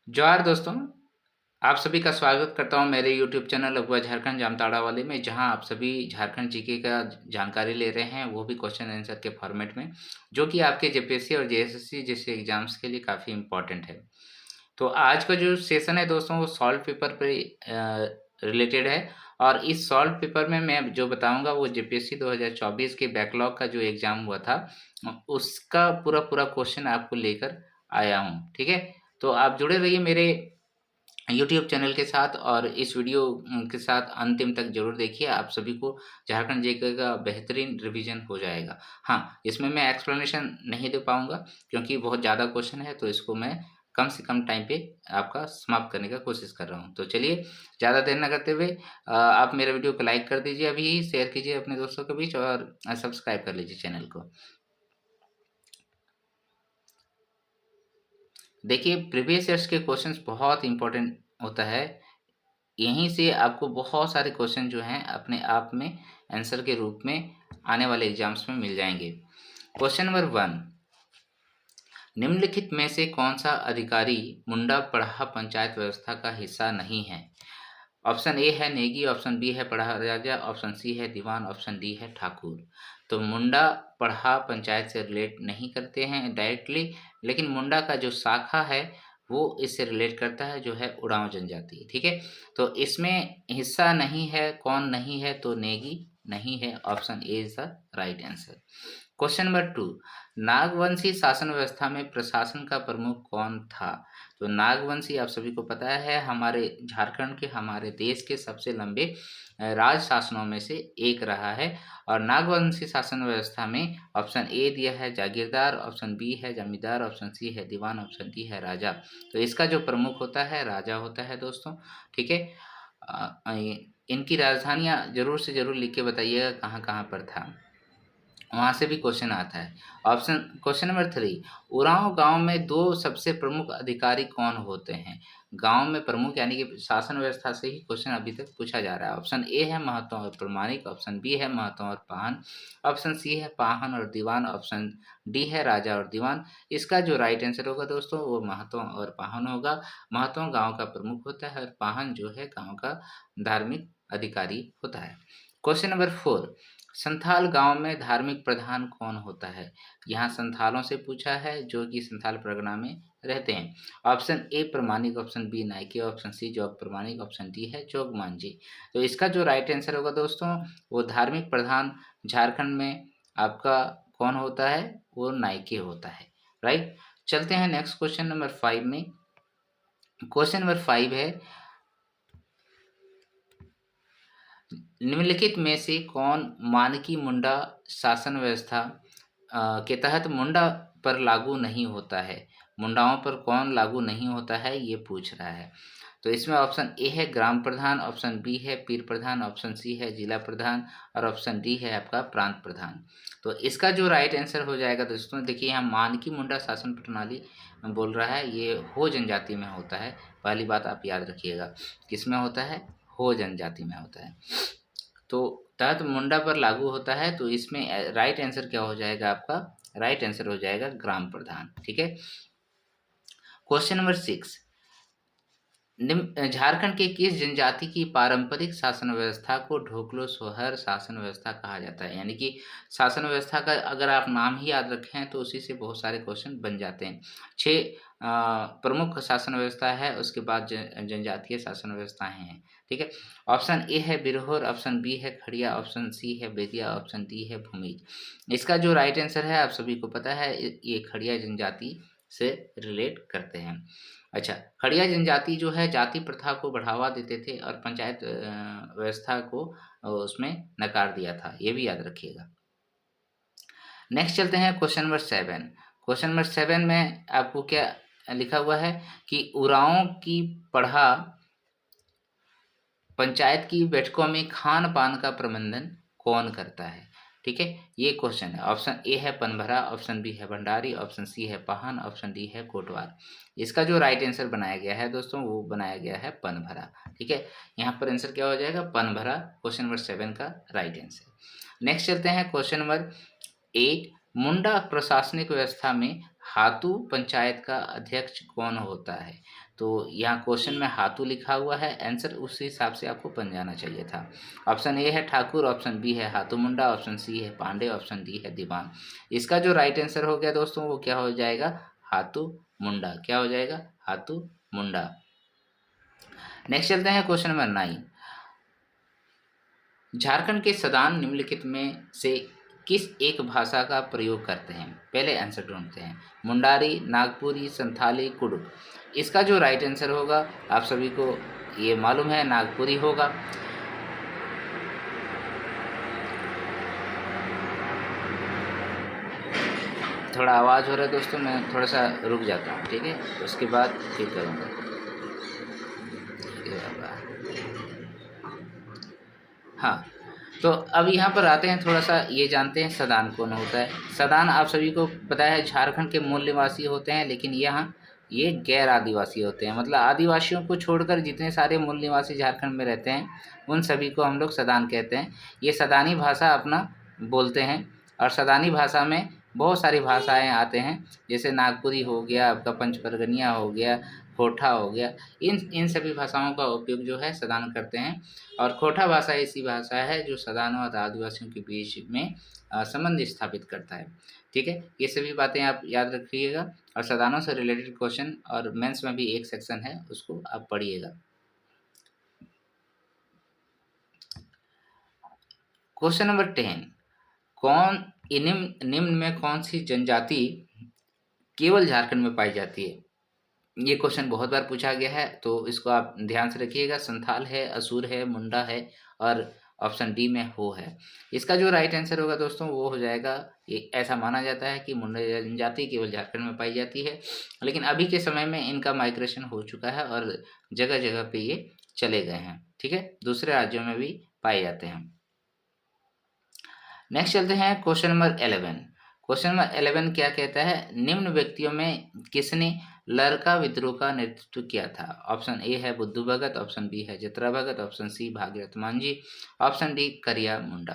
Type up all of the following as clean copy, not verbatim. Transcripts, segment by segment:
जोहार दोस्तों, आप सभी का स्वागत करता हूं मेरे यूट्यूब चैनल अगुआ झारखंड जामताड़ा वाले में, जहां आप सभी झारखंड जीके का जानकारी ले रहे हैं, वो भी क्वेश्चन आंसर के फॉर्मेट में, जो कि आपके जेपीएससी और जेएसएससी जैसे एग्जाम्स के लिए काफ़ी इम्पोर्टेंट है। तो आज का जो सेशन है दोस्तों, वो सॉल्व पेपर पे रिलेटेड है। और इस सॉल्व पेपर में मैं जो बताऊंगा वो जेपीएससी 2024 के बैकलॉग का जो एग्ज़ाम हुआ था, उसका पूरा पूरा क्वेश्चन आपको लेकर आया हूँ। ठीक है, तो आप जुड़े रहिए मेरे यूट्यूब चैनल के साथ, और इस वीडियो के साथ अंतिम तक ज़रूर देखिए। आप सभी को झारखंड जेईई का बेहतरीन रिवीजन हो जाएगा। हाँ, इसमें मैं एक्सप्लेनेशन नहीं दे पाऊँगा क्योंकि बहुत ज़्यादा क्वेश्चन है, तो इसको मैं कम से कम टाइम पे आपका समाप्त करने का कोशिश कर रहा हूँ। तो चलिए, ज़्यादा देर ना करते हुए आप मेरे वीडियो को लाइक कर दीजिए, अभी ही शेयर कीजिए अपने दोस्तों के बीच, और सब्सक्राइब कर लीजिए चैनल को। देखिए, प्रीवियस ईयर्स के क्वेश्चंस बहुत इंपॉर्टेंट होता है। यहीं से आपको बहुत सारे क्वेश्चन जो हैं अपने आप में आंसर के रूप में आने वाले एग्जाम्स में मिल जाएंगे। क्वेश्चन नंबर 1, निम्नलिखित में से कौन सा अधिकारी मुंडा पढ़ा पंचायत व्यवस्था का हिस्सा नहीं है? ऑप्शन ए है नेगी, ऑप्शन बी है पढ़ा राजा, ऑप्शन सी है दीवान, ऑप्शन डी है ठाकुर। तो मुंडा पढ़ा पंचायत से रिलेट नहीं करते हैं डायरेक्टली, लेकिन मुंडा का जो शाखा है वो इससे रिलेट करता है, जो है उड़ाव जनजाति। ठीक है, तो इसमें हिस्सा नहीं है, कौन नहीं है? तो नेगी नहीं है, option A is the right answer. Question number 2, Nagvanshi शासन व्यवस्था में प्रशासन का प्रमुख कौन था? तो नागवंशी आप सभी को पता है, हमारे झारखंड के, हमारे देश के सबसे लंबे राज शासनों में से एक रहा है। और नागवंशी शासन व्यवस्था में ऑप्शन ए दिया है जागीरदार, ऑप्शन बी है जमींदार, ऑप्शन सी है दीवान, ऑप्शन डी है राजा। तो इसका जो प्रमुख होता है राजा होता है दोस्तों। ठीक है, इनकी राजधानियाँ जरूर से जरूर लिख के बताइएगा कहाँ कहाँ पर था, वहाँ से भी क्वेश्चन आता है। ऑप्शन क्वेश्चन नंबर 3, उरांव गांव में दो सबसे प्रमुख अधिकारी कौन होते हैं? गांव में प्रमुख यानी कि शासन व्यवस्था से ही क्वेश्चन अभी तक पूछा जा रहा है। ऑप्शन ए है महतो और प्रमाणिक, ऑप्शन बी है महतो और पाहन, ऑप्शन सी है पाहन और दीवान, ऑप्शन डी है राजा और दीवान। इसका जो राइट आंसर होगा दोस्तों, वो महतो और पाहन होगा। महतो गाँव का प्रमुख होता है, और पाहन जो है गाँव का धार्मिक अधिकारी होता है। क्वेश्चन नंबर 4, संथाल गांव में धार्मिक प्रधान कौन होता है? यहाँ संथालों से पूछा है, जो कि संथाल परगना में रहते हैं। Option A Pramanik, option B Nayak, option C Jog Pramanik, option D है जोग मांझी। तो इसका जो राइट आंसर होगा दोस्तों, वो धार्मिक प्रधान झारखंड में आपका कौन होता है? वो नायके होता है। राइट, चलते हैं नेक्स्ट क्वेश्चन नंबर 5 में। क्वेश्चन नंबर 5 है, निम्नलिखित में से कौन मानकी मुंडा शासन व्यवस्था के तहत मुंडा पर लागू नहीं होता है? मुंडाओं पर कौन लागू नहीं होता है, ये पूछ रहा है। तो इसमें ऑप्शन ए है ग्राम प्रधान, ऑप्शन बी है पीर प्रधान, ऑप्शन सी है जिला प्रधान, और ऑप्शन डी है आपका प्रांत प्रधान। तो इसका जो राइट आंसर हो जाएगा दोस्तों, देखिए यहाँ मानकी मुंडा शासन प्रणाली बोल रहा है, ये हो जनजाति में होता है। पहली बात आप याद रखिएगा, किसमें होता है? हो जनजाति में होता है। तो तहत मुंडा पर लागू होता है, तो इसमें राइट आंसर क्या हो जाएगा आपका? राइट आंसर हो जाएगा ग्राम प्रधान। ठीक है, क्वेश्चन नंबर 6, झारखंड के किस जनजाति की पारंपरिक शासन व्यवस्था को ढोकलो सोहर शासन व्यवस्था कहा जाता है? यानी कि शासन व्यवस्था का अगर आप नाम ही याद रखें तो उसी से बहुत सारे क्वेश्चन बन जाते हैं। 6 प्रमुख शासन व्यवस्था है, उसके बाद जनजातीय शासन व्यवस्थाएं हैं। ठीक है, ऑप्शन ए है बिरहोर, ऑप्शन बी है खड़िया, ऑप्शन सी है बेदिया, ऑप्शन डी है भूमिज। इसका जो राइट आंसर है आप सभी को पता है, ये खड़िया जनजाति से रिलेट करते हैं। अच्छा, खड़िया जनजाति जो है जाति प्रथा को बढ़ावा देते थे, और पंचायत व्यवस्था को उसमें नकार दिया था, ये भी याद रखिएगा। नेक्स्ट चलते हैं क्वेश्चन नंबर 7। क्वेश्चन नंबर 7 में आपको क्या लिखा हुआ है कि उरांव की पढ़ा पंचायत की बैठकों में खान पान का प्रबंधन कौन करता है? ठीक है, ये क्वेश्चन है। ऑप्शन ए है पनभरा, ऑप्शन बी है भंडारी, ऑप्शन सी है पाहन, ऑप्शन डी है कोटवार। इसका जो राइट आंसर बनाया गया है दोस्तों, वो बनाया गया है पनभरा। ठीक है, यहाँ पर आंसर क्या हो जाएगा? पनभरा, क्वेश्चन नंबर 7 का राइट आंसर। नेक्स्ट चलते हैं क्वेश्चन नंबर 8, मुंडा प्रशासनिक व्यवस्था में हातू पंचायत का अध्यक्ष कौन होता है? तो यहाँ क्वेश्चन में हातू लिखा हुआ है, आंसर उस हिसाब से आपको बन जाना चाहिए था। ऑप्शन ए है ठाकुर, ऑप्शन बी है हाथू मुंडा, ऑप्शन सी है पांडे, ऑप्शन डी है दीवान। इसका जो राइट आंसर हो गया दोस्तों वो क्या हो जाएगा? हाथू मुंडा। क्या हो जाएगा? हाथू मुंडा। नेक्स्ट चलते हैं क्वेश्चन नंबर 9। झारखंड के सदान निम्नलिखित में से किस एक भाषा का प्रयोग करते हैं? पहले आंसर ढूंढते हैं। मुंडारी, नागपुरी, संथाली, कुडुक। इसका जो राइट आंसर होगा आप सभी को ये मालूम है, नागपुरी होगा। थोड़ा आवाज़ हो रहा है दोस्तों, मैं थोड़ा सा रुक जाता हूँ, ठीक है, उसके बाद फिर करूँगा। हाँ, तो अब यहाँ पर आते हैं, थोड़ा सा ये जानते हैं सदान कौन होता है। सदान आप सभी को पता है झारखंड के मूल निवासी होते हैं, लेकिन यहाँ ये गैर आदिवासी होते हैं। मतलब आदिवासियों को छोड़कर जितने सारे मूल निवासी झारखंड में रहते हैं उन सभी को हम लोग सदान कहते हैं। ये सदानी भाषा अपना बोलते हैं और सदानी भाषा में बहुत सारी भाषाएं आते हैं, जैसे नागपुरी हो गया, आपका पंच परगनिया हो गया, खोटा हो गया। इन सभी भाषाओं का उपयोग जो है सदान करते हैं। और खोटा भाषा ऐसी भाषा है जो सदानों और आदिवासियों के बीच में संबंध स्थापित करता है। ठीक है, ये सभी बातें आप याद रखिएगा। और सदानों से रिलेटेड क्वेश्चन और मेंस में भी एक सेक्शन है, उसको आप पढ़िएगा। Question number 10। कौन निम्न में कौन सी जनजाति केवल झारखंड में पाई जाती है? ये क्वेश्चन बहुत बार पूछा गया है, तो इसको आप ध्यान से रखिएगा। संथाल है, असुर है, मुंडा है और ऑप्शन डी में हो है। इसका जो राइट आंसर होगा दोस्तों वो हो जाएगा, ये ऐसा माना जाता है कि मुंडा जनजाति केवल झारखंड में पाई जाती है, लेकिन अभी के समय में इनका माइग्रेशन हो चुका है और जगह जगह पे ये चले गए हैं। ठीक है, दूसरे राज्यों में भी पाए जाते हैं। नेक्स्ट चलते हैं क्वेश्चन नंबर 11। क्वेश्चन नंबर 11 क्या कहता है? निम्न व्यक्तियों में किसने लरका विद्रोह का नेतृत्व किया था? ऑप्शन ए है बुद्धू भगत, ऑप्शन बी है Jatra Bhagat, option C Bhagirath Manjhi, option D Kariya Munda.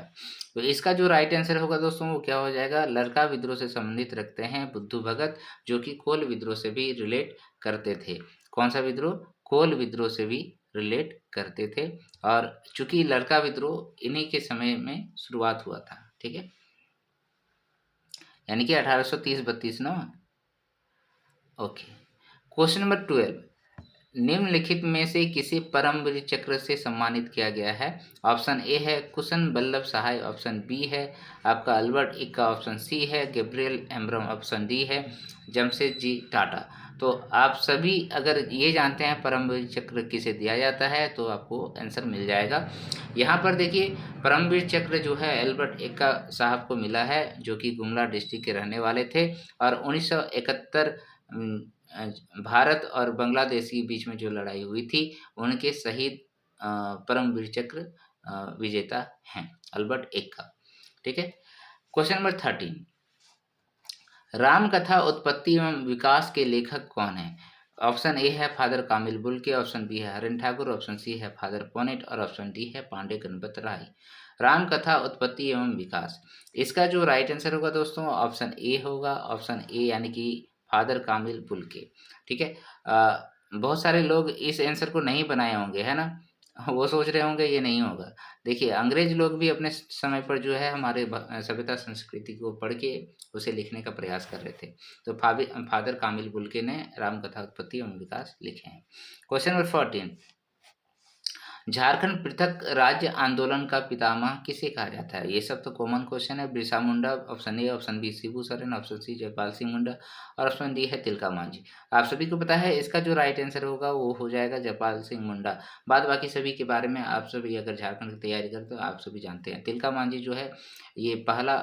तो इसका जो राइट आंसर होगा दोस्तों वो क्या हो जाएगा? लरका विद्रोह से संबंधित रखते हैं बुद्धू भगत, जो कि कोल विद्रोह से भी रिलेट करते थे। कौन सा विद्रोह? कोल विद्रोह से भी रिलेट करते थे। और चूंकि लड़का विद्रोह इन्हीं के समय में शुरुआत हुआ था। ठीक है, यानी कि 1830-32 ना। Okay, question number 12। निम्नलिखित में से किसे परमवीर चक्र से सम्मानित किया गया है? ऑप्शन ए है कुशन बल्लभ सहाय, ऑप्शन बी है आपका अल्बर्ट इक्का, ऑप्शन सी है गैब्रियल एम्ब्रम, ऑप्शन डी है जमशेदजी टाटा। तो आप सभी अगर ये जानते हैं परमवीर चक्र किसे दिया जाता है तो आपको आंसर मिल जाएगा। यहाँ पर देखिए, परमवीर चक्र जो है अल्बर्ट इक्का साहब को मिला है, जो कि गुमला डिस्ट्रिक्ट के रहने वाले थे और 1971 भारत और बांग्लादेश के बीच में जो लड़ाई हुई थी उनके शहीद परमवीर चक्र विजेता हैं अल्बर्ट एक्का। ठीक है, क्वेश्चन नंबर 13। राम कथा उत्पत्ति एवं विकास के लेखक कौन है? ऑप्शन ए है father Camille Bulcke, option B है हरिन ठाकुर, ऑप्शन सी है फादर पोनेट और ऑप्शन डी है पांडे गणपत राय। राम कथा उत्पत्ति एवं विकास, इसका जो राइट आंसर होगा दोस्तों ऑप्शन ए होगा। ऑप्शन ए यानी कि फादर कामिल बुल्के। ठीक है, बहुत सारे लोग इस आंसर को नहीं बनाए होंगे, है ना, वो सोच रहे होंगे ये नहीं होगा। देखिए, अंग्रेज लोग भी अपने समय पर जो है हमारे सभ्यता संस्कृति को पढ़ के उसे लिखने का प्रयास कर रहे थे। तो फादर कामिल बुल्के ने राम कथा उत्पत्ति एवं विकास लिखे हैं। Question number 14। झारखंड पृथक राज्य आंदोलन का पितामह किसे कहा जाता है? ये सब तो कॉमन क्वेश्चन है। Birsa Munda, option A, option B Shibu Soren, option C Jaipal Singh Munda और ऑप्शन डी है तिलका मांझी। आप सभी को पता है इसका जो राइट आंसर होगा वो हो जाएगा जयपाल सिंह मुंडा। बाद बाकी सभी के बारे में आप सभी अगर झारखंड की तैयारी करते हो आप सभी जानते हैं। तिलका मांझी जो है ये पहला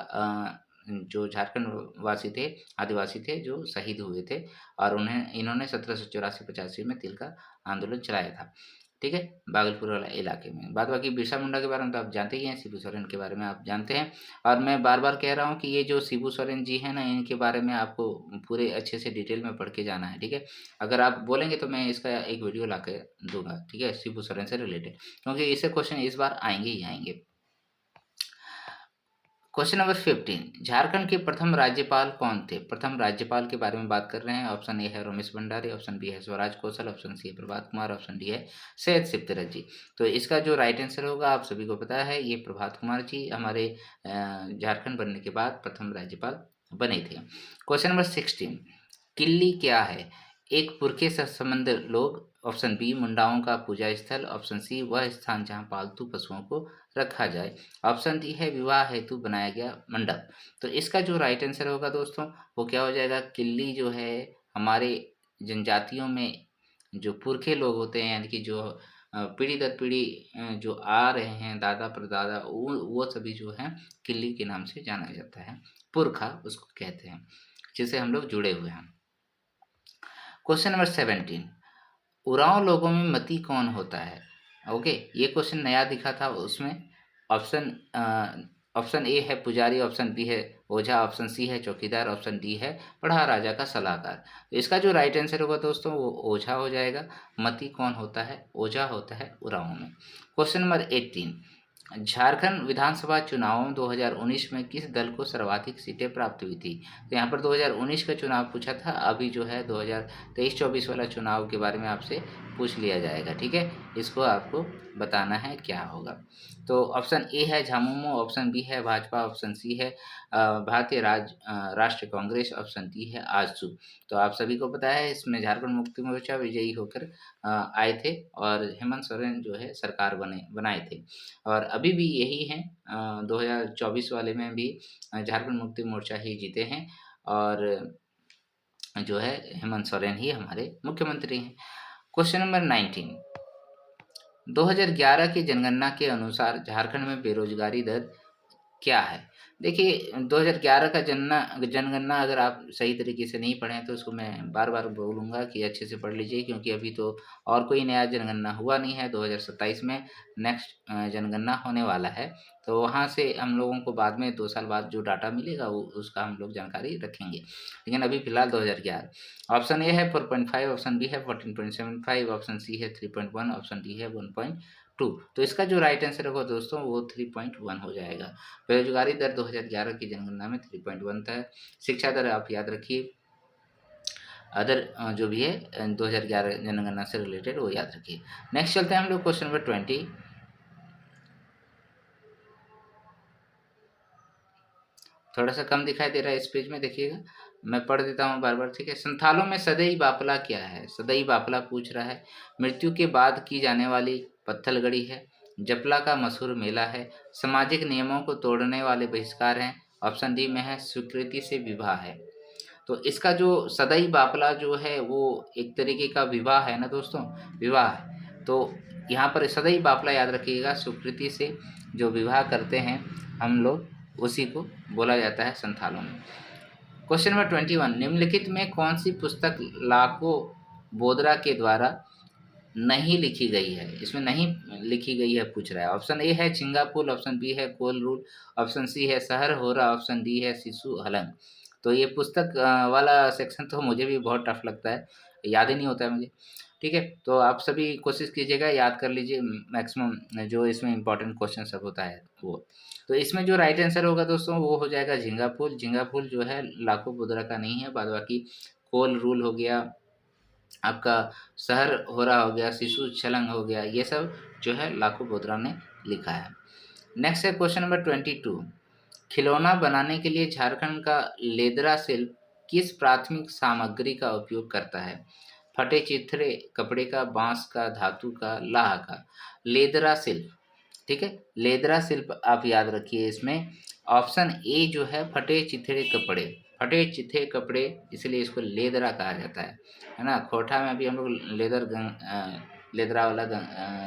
जो झारखंड वासी थे, आदिवासी थे जो शहीद हुए थे और इन्होंने 1784-85 में तिलका आंदोलन चलाया था। ठीक है, भागलपुर वाला इलाके में। बाद बाकी बिरसा मुंडा के बारे में तो आप जानते ही हैं, शिबू सोरेन के बारे में आप जानते हैं। और मैं बार बार कह रहा हूँ कि ये जो शिबू सोरेन जी हैं ना, इनके बारे में आपको पूरे अच्छे से डिटेल में पढ़ के जाना है। ठीक है, अगर आप बोलेंगे तो मैं इसका एक वीडियो ला के दूंगा, ठीक है, शिबू सोरेन से रिलेटेड, क्योंकि इससे क्वेश्चन इस बार आएंगे ही आएंगे। क्वेश्चन नंबर 15, झारखंड के प्रथम राज्यपाल कौन थे? प्रथम राज्यपाल के बारे में बात कर रहे हैं। ऑप्शन ए है रमेश भंडारी, ऑप्शन बी है स्वराज कौशल, ऑप्शन सी है प्रभात कुमार, ऑप्शन डी है सैयद सिप्तरत जी। तो इसका जो राइट आंसर होगा आप सभी को पता है, ये प्रभात कुमार जी हमारे झारखंड बनने के बाद प्रथम राज्यपाल बने थे। क्वेश्चन नंबर 16, किल्ली क्या है? एक पुरखे से संबंध लोग, ऑप्शन बी मुंडाओं का पूजा स्थल, ऑप्शन सी वह स्थान जहां पालतू पशुओं को रखा जाए, ऑप्शन डी है विवाह हेतु बनाया गया मंडप। तो इसका जो राइट आंसर होगा दोस्तों वो क्या हो जाएगा? किल्ली जो है हमारे जनजातियों में जो पुरखे लोग होते हैं, यानी कि जो पीढ़ी दर पीढ़ी जो आ रहे हैं, दादा परदादा, वो सभी जो हैं किल्ली के नाम से जाना जाता है। पुरखा उसको कहते हैं, जिससे हम लोग जुड़े हुए हैं। क्वेश्चन नंबर 17, उरांव लोगों में मती कौन होता है? ओके, ये क्वेश्चन नया दिखा था उसमें। ऑप्शन ऑप्शन ए है पुजारी, ऑप्शन बी है ओझा, ऑप्शन सी है चौकीदार, ऑप्शन डी है पढ़ा राजा का सलाहकार। तो इसका जो राइट आंसर होगा दोस्तों वो ओझा हो जाएगा। मती कौन होता है? ओझा होता है उरांव में। क्वेश्चन नंबर 18, झारखंड विधानसभा चुनावों 2019 में किस दल को सर्वाधिक सीटें प्राप्त हुई थी? तो यहाँ पर 2019 का चुनाव पूछा था, अभी जो है 2023-24 वाला चुनाव के बारे में आपसे पूछ लिया जाएगा। ठीक है, इसको आपको बताना है क्या होगा। तो ऑप्शन ए है झामुमो, ऑप्शन बी है भाजपा, ऑप्शन सी है भारतीय राष्ट्रीय कांग्रेस, ऑप्शन डी है आजसू। तो आप सभी को पता है इसमें झारखंड मुक्ति मोर्चा विजयी होकर आए थे और हेमंत सोरेन जो है सरकार बनाए थे, और अभी भी यही है। 2024 वाले में भी झारखंड मुक्ति मोर्चा ही जीते हैं और जो है हेमंत सोरेन ही हमारे मुख्यमंत्री हैं। क्वेश्चन नंबर 19, 2011 की जनगणना के अनुसार झारखंड में बेरोजगारी दर क्या है? देखिए 2011 का जनगणना अगर आप सही तरीके से नहीं पढ़ें तो उसको मैं बार-बार बोलूँगा कि अच्छे से पढ़ लीजिए, क्योंकि अभी तो और कोई नया जनगणना हुआ नहीं है। 2027 में नेक्स्ट जनगणना होने वाला है। तो वहाँ से हम लोगों को बाद में 2 साल बाद जो डाटा मिलेगा वो उसका हम लोग जानकारी रखेंगे। लेकिन अभी फ़िलहाल 2011। ऑप्शन ए है 4.5, ऑप्शन बी है 14.75, ऑप्शन सी है 3.1, ऑप्शन डी है 1.2। तो इसका जो राइट आंसर होगा दोस्तों वो 3.1 हो जाएगा। बेरोजगारी दर 2011 की जनगणना में 3.1 था। शिक्षा दर आप याद रखिए, अदर जो भी है 2011 जनगणना से रिलेटेड वो याद रखिए। नेक्स्ट चलते हैं हम लोग क्वेश्चन नंबर 20। थोड़ा सा कम दिखाई दे रहा है इस पेज में, देखिएगा मैं पढ़ देता हूँ बार बार। ठीक है, संथालों में सदई बापला क्या है? सदई बापला पूछ रहा है। मृत्यु के बाद की जाने वाली पत्थलगड़ी है, जपला का मशहूर मेला है, सामाजिक नियमों को तोड़ने वाले बहिष्कार हैं, ऑप्शन डी में है स्वीकृति से विवाह है। तो इसका जो सदई बापला जो है वो एक तरीके का विवाह है ना दोस्तों, विवाह है। तो यहाँ पर सदई बापला याद रखिएगा, स्वीकृति से जो विवाह करते हैं हम लोग उसी को बोला जाता है संथालों में। क्वेश्चन नंबर 21, निम्नलिखित में कौन सी पुस्तक लाखो बोदरा के द्वारा नहीं लिखी गई है? इसमें नहीं लिखी गई है पूछ रहा है। ऑप्शन ए है चिंगापुल, ऑप्शन बी है कोल रूल, ऑप्शन सी है सहर होरा, ऑप्शन डी है शिशु हलंग। तो ये पुस्तक वाला सेक्शन तो मुझे भी बहुत टफ लगता है, याद ही नहीं होता है मुझे। ठीक है, तो आप सभी कोशिश कीजिएगा, याद कर लीजिए मैक्सिमम जो इसमें इंपॉर्टेंट क्वेश्चन सब होता है वो। तो इसमें जो राइट आंसर होगा दोस्तों वो हो जाएगा झिंगापुल। झिंगापुल जो है लाखों बुद्रा का नहीं है, बाद बाकी कोल रूल हो गया, आपका शहर हो रहा हो गया, शिशु छलंग हो गया, ये सब जो है लाखों बोदरा ने लिखा है। नेक्स्ट है क्वेश्चन नंबर 22, खिलौना बनाने के लिए झारखंड का लेदरा शिल्प किस प्राथमिक सामग्री का उपयोग करता है? फटे चिथड़े कपड़े का, बांस का, धातु का, लाह का। लेदरा शिल्प, ठीक है, लेदरा शिल्प आप याद रखिए। इसमें ऑप्शन ए जो है फटे चिथड़े कपड़े, फटे चिथे कपड़े इसलिए इसको लेदरा कहा जाता है ना। खोटा में अभी हम लोग लेदरा वाला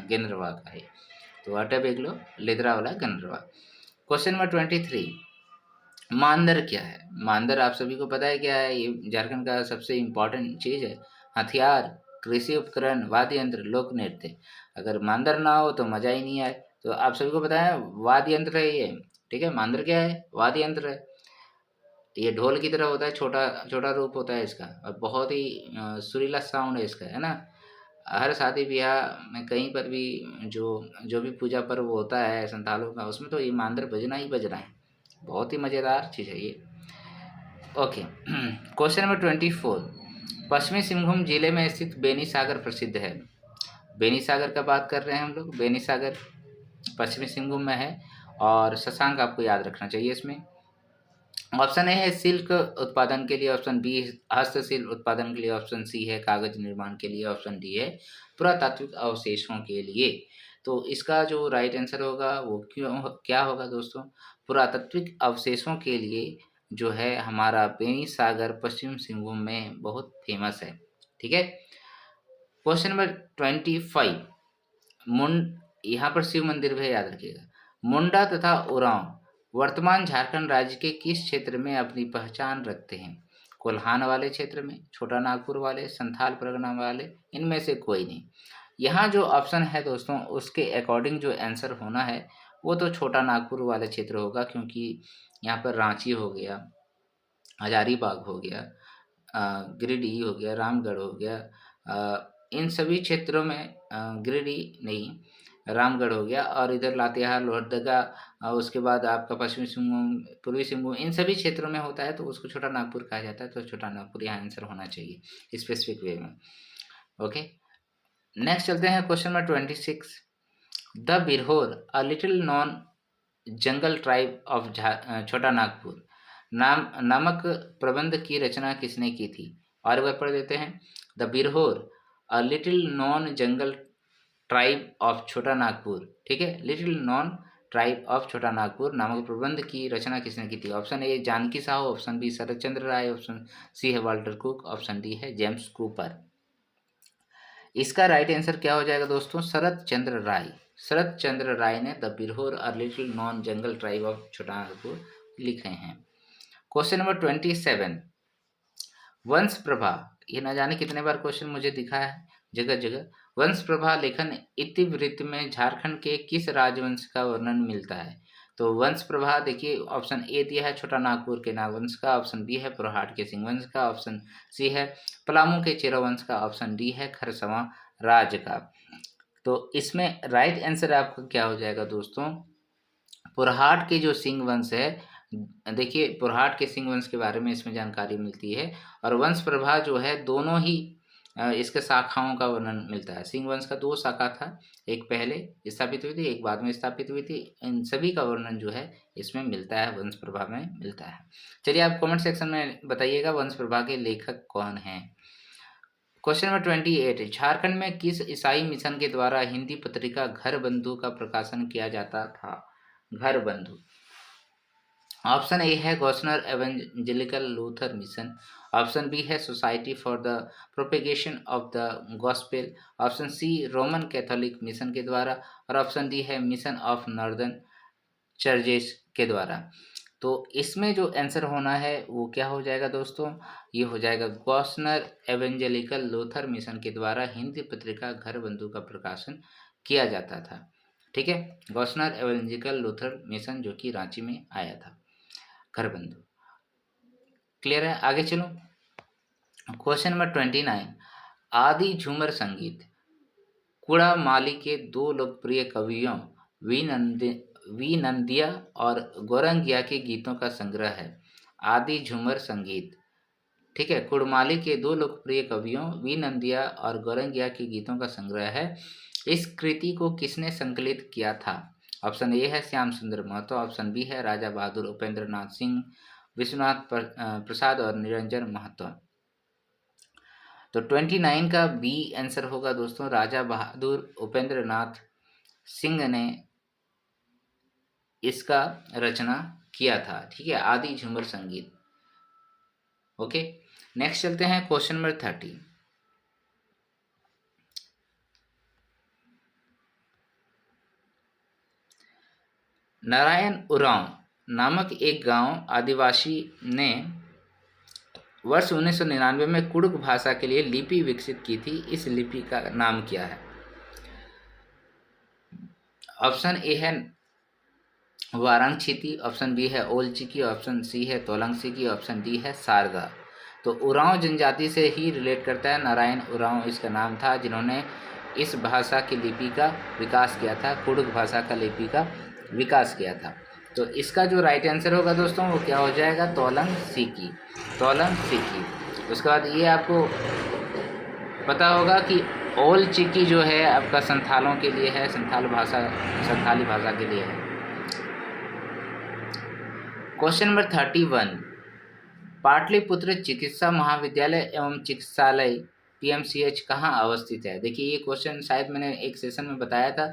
गेंद्रवा का है, तो अटे देख लो लेदरा वाला गेंद्रवा। क्वेश्चन नंबर 23, मांदर क्या है? मांदर आप सभी को पता है क्या है? ये झारखंड का सबसे इम्पोर्टेंट चीज़ है, हथियार, कृषि उपकरण, वाद्य यंत्र, लोक नृत्य। अगर मांदर ना हो तो मजा ही नहीं आए। तो आप सभी को पता है वाद्य यंत्र है ये। ठीक है, मांदर क्या है? वाद्य यंत्र है। ये ढोल की तरह होता है, छोटा छोटा रूप होता है इसका, और बहुत ही सुरीला साउंड है इसका, है ना। हर शादी ब्याह में कहीं पर भी जो जो भी पूजा पर्व होता है संतालों का, उसमें तो ये मांदर बजना ही बजना है। बहुत ही मज़ेदार चीज़ है ये। ओके, क्वेश्चन नंबर 24, पश्चिमी सिंहभूम जिले में स्थित बेनी सागर प्रसिद्ध है। बेनी सागर का बात कर रहे हैं हम लोग। बेनी सागर पश्चिमी सिंहभूम में है और शशांक आपको याद रखना चाहिए इसमें। ऑप्शन ए है सिल्क उत्पादन के लिए, ऑप्शन बी हस्तशिल्प उत्पादन के लिए, ऑप्शन सी है कागज निर्माण के लिए, ऑप्शन डी है पुरातात्विक अवशेषों के लिए। तो इसका जो राइट आंसर होगा वो क्या होगा दोस्तों? पुरातात्विक अवशेषों के लिए जो है हमारा बेनी सागर पश्चिम सिंहभूम में बहुत फेमस है। ठीक है। क्वेश्चन नंबर 25, यहाँ पर शिव मंदिर भी याद रखिएगा। मुंडा तथा उरांव वर्तमान झारखंड राज्य के किस क्षेत्र में अपनी पहचान रखते हैं? कोल्हान वाले क्षेत्र में, छोटा नागपुर वाले, संथाल परगना वाले, इनमें से कोई नहीं। यहाँ जो ऑप्शन है दोस्तों उसके अकॉर्डिंग जो आंसर होना है वो तो छोटा नागपुर वाले क्षेत्र होगा, क्योंकि यहाँ पर रांची हो गया, हजारीबाग हो गया, गिरिडीह हो गया, रामगढ़ हो गया, इन सभी क्षेत्रों में गिरिडीह नहीं, रामगढ़ हो गया, और इधर लातेहार, लोहरदगा, उसके बाद आपका पश्चिमी सिंहभूम, पूर्वी सिंहभूम, इन सभी क्षेत्रों में होता है तो उसको छोटा नागपुर कहा जाता है। तो छोटा नागपुर यहाँ आंसर होना चाहिए स्पेसिफिक वे में। ओके, नेक्स्ट चलते हैं question number 26, the Birhor a little non jungle tribe of छोटा नागपुर नामक प्रबंध की रचना किसने की थी? और वह पढ़ देते हैं। The Birhor a little non jungle tribe of छोटा नागपुर, ठीक है, लिटिल नॉन ट्राइब ऑफ छोटा नागपुर नामक प्रबंध की रचना किसने की थी? Option A Janki Sahu, option B Sharad Chandra Rai, option C है वाल्टर कुक, ऑप्शन डी है जेम्स कूपर। इसका राइट आंसर क्या हो जाएगा दोस्तों? शरद चंद्र राय। शरद चंद्र राय ने the Birhor a little non jungle tribe of छोटा नागपुर लिखे हैं। क्वेश्चन नंबर 27, वंश प्रभा, ये ना जाने कितने बार क्वेश्चन मुझे दिखा है जगह जगह। वंश प्रभा लेखन इतिवृत्त में झारखंड के किस राजवंश का वर्णन मिलता है? तो वंश प्रभा देखिए, ऑप्शन ए दिया है छोटा नागपुर के नागवंश का, ऑप्शन बी है पुरहाट के सिंहवंश का, ऑप्शन सी है पलामू के चेरावंश का, ऑप्शन डी है खरसवां राज का। तो इसमें राइट आंसर आपका क्या हो जाएगा दोस्तों? पुरहाट के जो सिंह वंश है, देखिए पुरहाट के सिंह वंश के बारे में इसमें जानकारी मिलती है, और वंश प्रभा जो है दोनों ही इसके शाखाओं का वर्णन मिलता है। सिंह वंश का 2 शाखा था, एक पहले स्थापित हुई थी, एक बाद में स्थापित हुई थी। इन सभी का वर्णन जो है इसमें मिलता है, वंश प्रभा में मिलता है। चलिए आप कमेंट सेक्शन में बताइएगा वंश प्रभा के लेखक कौन हैं। क्वेश्चन नंबर 28, झारखंड में किस ईसाई मिशन के द्वारा हिंदी पत्रिका घर बंधु का प्रकाशन किया जाता था? घर बंधु, ऑप्शन ए है Gossner Evangelical Lutheran mission, option B है society for the propagation of the gospel, option C Roman Catholic mission के द्वारा, और ऑप्शन डी है मिशन ऑफ नॉर्दर्न चर्चेस के द्वारा। तो इसमें जो आंसर होना है वो क्या हो जाएगा दोस्तों? ये हो जाएगा गॉस्नर एवेंजेलिकल लूथर मिशन के द्वारा हिंदी पत्रिका घर बंधु का प्रकाशन किया जाता था। ठीक है, गॉस्नर एवेंजेलिकल लूथर मिशन जो कि रांची में आया था, घर बंधु। क्लियर है? आगे चलो। क्वेश्चन नंबर 29, आदि झूमर संगीत कुड़ामाली के 2 लोकप्रिय कवियों विनंदिया और गोरंगिया के गीतों का संग्रह है। आदि झूमर संगीत, ठीक है, कुड़माली के 2 लोकप्रिय कवियों विनंदिया और गोरंगिया के गीतों का संग्रह है। इस कृति को किसने संकलित किया था? ऑप्शन ए है श्याम सुंदर महतो, ऑप्शन बी है राजा बहादुर उपेंद्र नाथ सिंह, विश्वनाथ प्रसाद और निरंजन महतो। तो 29 का बी आंसर होगा दोस्तों, राजा बहादुर उपेंद्र नाथ सिंह ने इसका रचना किया था। ठीक है, आदि झूमर संगीत। ओके, नेक्स्ट चलते हैं क्वेश्चन नंबर 30, नारायण उरांव नामक एक गांव आदिवासी ने वर्ष 1999 में कुड़ुक भाषा के लिए लिपि विकसित की थी। इस लिपि का नाम क्या है? ऑप्शन ए है वारांगछिती, ऑप्शन बी है ओलचिकी, ऑप्शन सी है तोलंगसिकी, ऑप्शन डी है शारदा। तो उरांव जनजाति से ही रिलेट करता है। नारायण उरांव इसका नाम था जिन्होंने इस भाषा की लिपि का विकास किया था, कुड़ुक भाषा का लिपि का विकास किया था। तो इसका जो राइट आंसर होगा दोस्तों वो क्या हो जाएगा, तोलन सिकी, तोलन सिकी। उसके बाद ये आपको पता होगा कि ओल चिकी जो है आपका संथालों के लिए है, संथाली भाषा के लिए है। क्वेश्चन नंबर 31, पाटलिपुत्र चिकित्सा महाविद्यालय एवं चिकित्सालय पीएमसीएच कहाँ अवस्थित है। देखिए ये क्वेश्चन शायद मैंने एक सेशन में बताया था,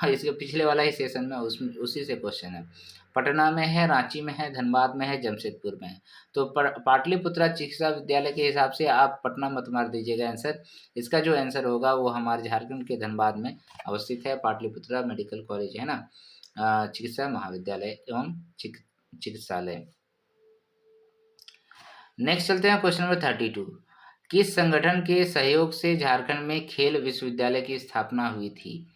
इसके पिछले वाला ही सेशन में उसी से क्वेश्चन है। पटना में है, रांची में है, धनबाद में है, जमशेदपुर में है। तो पाटलिपुत्रा चिकित्सा विद्यालय के हिसाब से आप पटना मत मार दीजिएगा आंसर। इसका जो आंसर होगा वो हमारे झारखंड के धनबाद में अवस्थित है, पाटलिपुत्रा मेडिकल कॉलेज है ना, चिकित्सा महाविद्यालय एवं चिकित्सालय। नेक्स्ट चलते हैं क्वेश्चन नंबर 32, किस संगठन के सहयोग से झारखंड में खेल विश्वविद्यालय की स्थापना हुई थी।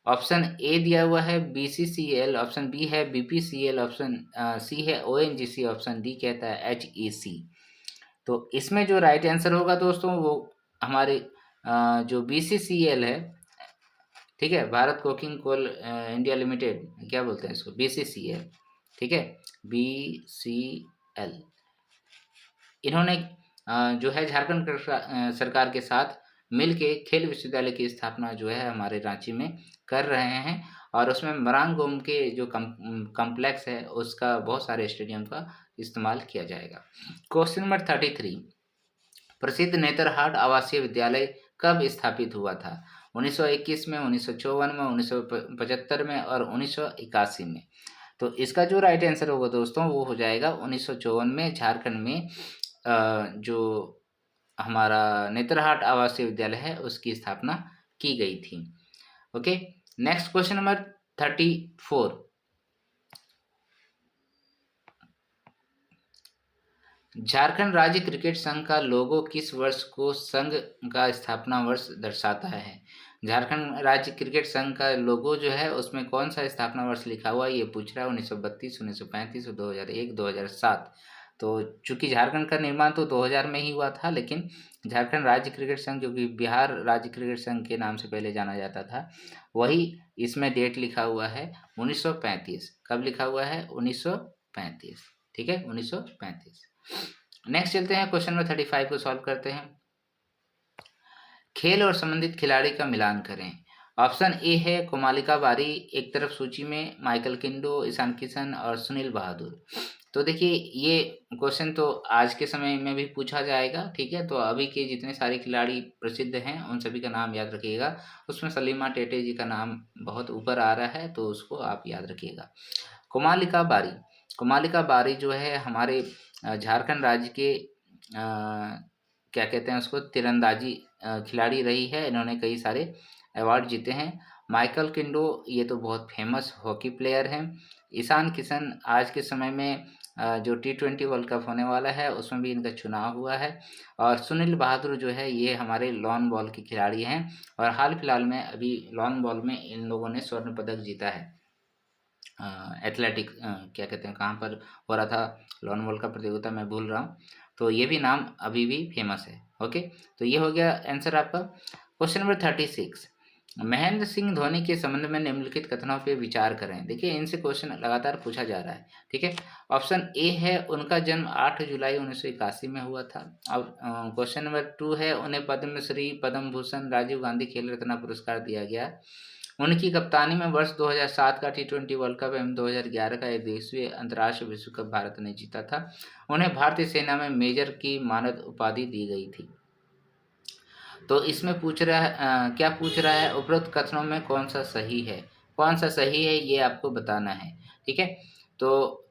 ऑप्शन ए दिया हुआ है बीसीसीएल, ऑप्शन बी है बीपीसीएल, ऑप्शन सी है ओएनजीसी, ऑप्शन डी कहता है एचईसी। तो इसमें जो राइट आंसर होगा दोस्तों वो हमारे जो बीसीसीएल है, ठीक है, Bharat coking coal India limited, क्या बोलते हैं इसको, बीसीसीएल, ठीक है, बीसीएल, इन्होंने जो है झारखंड सरकार के साथ मिलके खेल विश्वविद्यालय की स्थापना जो है हमारे रांची में कर रहे हैं, और उसमें मरांगोम के जो कम्प्लेक्स है उसका बहुत सारे स्टेडियम का इस्तेमाल किया जाएगा। क्वेश्चन नंबर 33, प्रसिद्ध नेतरहाट आवासीय विद्यालय कब स्थापित हुआ था। 1921 में, 1954 में, 1975 में और 1981 में। तो इसका जो राइट आंसर होगा दोस्तों वो हो जाएगा 1954 में, झारखंड में जो हमारा नेतरहाट आवासीय विद्यालय है उसकी स्थापना की गई थी। Okay, next question number 34, Jharkhand राज्य क्रिकेट संघ का लोगो किस वर्ष को संघ का स्थापना वर्ष दर्शाता है। झारखंड राज्य क्रिकेट संघ का लोगो जो है उसमें कौन सा स्थापना वर्ष लिखा हुआ है ये पूछ रहा है, 1932, 1935, 2001, 2007। तो चूंकि झारखंड का निर्माण तो 2000 में ही हुआ था, लेकिन झारखंड राज्य क्रिकेट संघ जो कि बिहार राज्य क्रिकेट संघ के नाम से पहले जाना जाता था, वही इसमें डेट लिखा हुआ है 1935। कब लिखा हुआ है, 1935, ठीक है, 1935। नेक्स्ट चलते हैं क्वेश्चन नंबर 35 को सॉल्व करते हैं। खेल और संबंधित खिलाड़ी का मिलान करें। ऑप्शन ए है कोमालिका बारी, एक तरफ सूची में माइकल किंडो, ईशान किशन और सुनील बहादुर। तो देखिए ये क्वेश्चन तो आज के समय में भी पूछा जाएगा, ठीक है, तो अभी के जितने सारे खिलाड़ी प्रसिद्ध हैं उन सभी का नाम याद रखिएगा। उसमें सलीमा टेटे जी का नाम बहुत ऊपर आ रहा है तो उसको आप याद रखिएगा। कोमालिका बारी, कोमालिका बारी जो है हमारे झारखंड राज्य के क्या कहते हैं उसको, तीरंदाजी खिलाड़ी रही है, इन्होंने कई सारे अवार्ड जीते हैं। माइकल किंडो ये तो बहुत फेमस हॉकी प्लेयर हैं। ईशान किशन आज के समय में जो T20 वर्ल्ड कप होने वाला है उसमें भी इनका चुनाव हुआ है। और सुनील बहादुर जो है ये हमारे लॉन बॉल के खिलाड़ी हैं, और हाल फिलहाल में अभी लॉन बॉल में इन लोगों ने स्वर्ण पदक जीता है। एथलेटिक क्या कहते हैं, कहाँ पर हो रहा था लॉन बॉल का प्रतियोगिता, मैं भूल रहा हूँ, तो ये भी नाम अभी भी फेमस है। ओके, तो ये हो गया आंसर आपका। क्वेश्चन नंबर 36, महेंद्र सिंह धोनी के संबंध में निम्नलिखित कथनों पर विचार करें। देखिए इनसे क्वेश्चन लगातार पूछा जा रहा है, ठीक है। ऑप्शन ए है उनका जन्म 8 जुलाई 1981 में हुआ था। अब क्वेश्चन नंबर 2 है उन्हें पद्मश्री, पद्म भूषण, राजीव गांधी खेल रत्न पुरस्कार दिया गया। उनकी कप्तानी में वर्ष 2007 का T20 वर्ल्ड कप एवं 2011 का एक दिवसीय अंतर्राष्ट्रीय विश्व कप भारत ने जीता था। उन्हें भारतीय सेना में मेजर की मानद उपाधि दी गई थी। तो इसमें पूछ रहा है क्या पूछ रहा है, उपरोक्त कथनों में कौन सा सही है, कौन सा सही है ये आपको बताना है, ठीक है। तो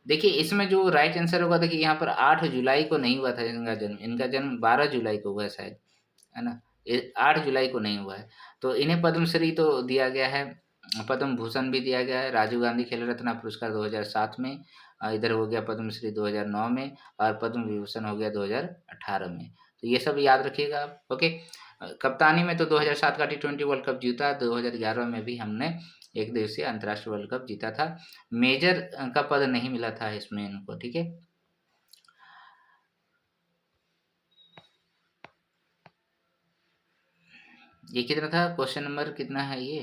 देखिए इसमें जो राइट आंसर होगा, देखिए यहाँ पर 8 जुलाई को नहीं हुआ था इनका जन्म 12 जुलाई को हुआ है शायद, है ना, 8 जुलाई को नहीं हुआ है। तो इन्हें पद्मश्री तो दिया गया है, पद्म भूषण भी दिया गया है, राजीव गांधी खेल रत्न पुरस्कार 2007 में, इधर हो गया पद्मश्री 2009 में, और पद्म विभूषण हो गया 2018 में। तो ये सब याद रखिएगा आप। ओके, कप्तानी में तो 2007 का T20 वर्ल्ड कप जीता, 2011 में भी हमने एक दिवसीय अंतर्राष्ट्रीय वर्ल्ड कप जीता था। मेजर का पद नहीं मिला था इसमें इनको, ठीक है। ये कितना था, क्वेश्चन नंबर कितना है ये,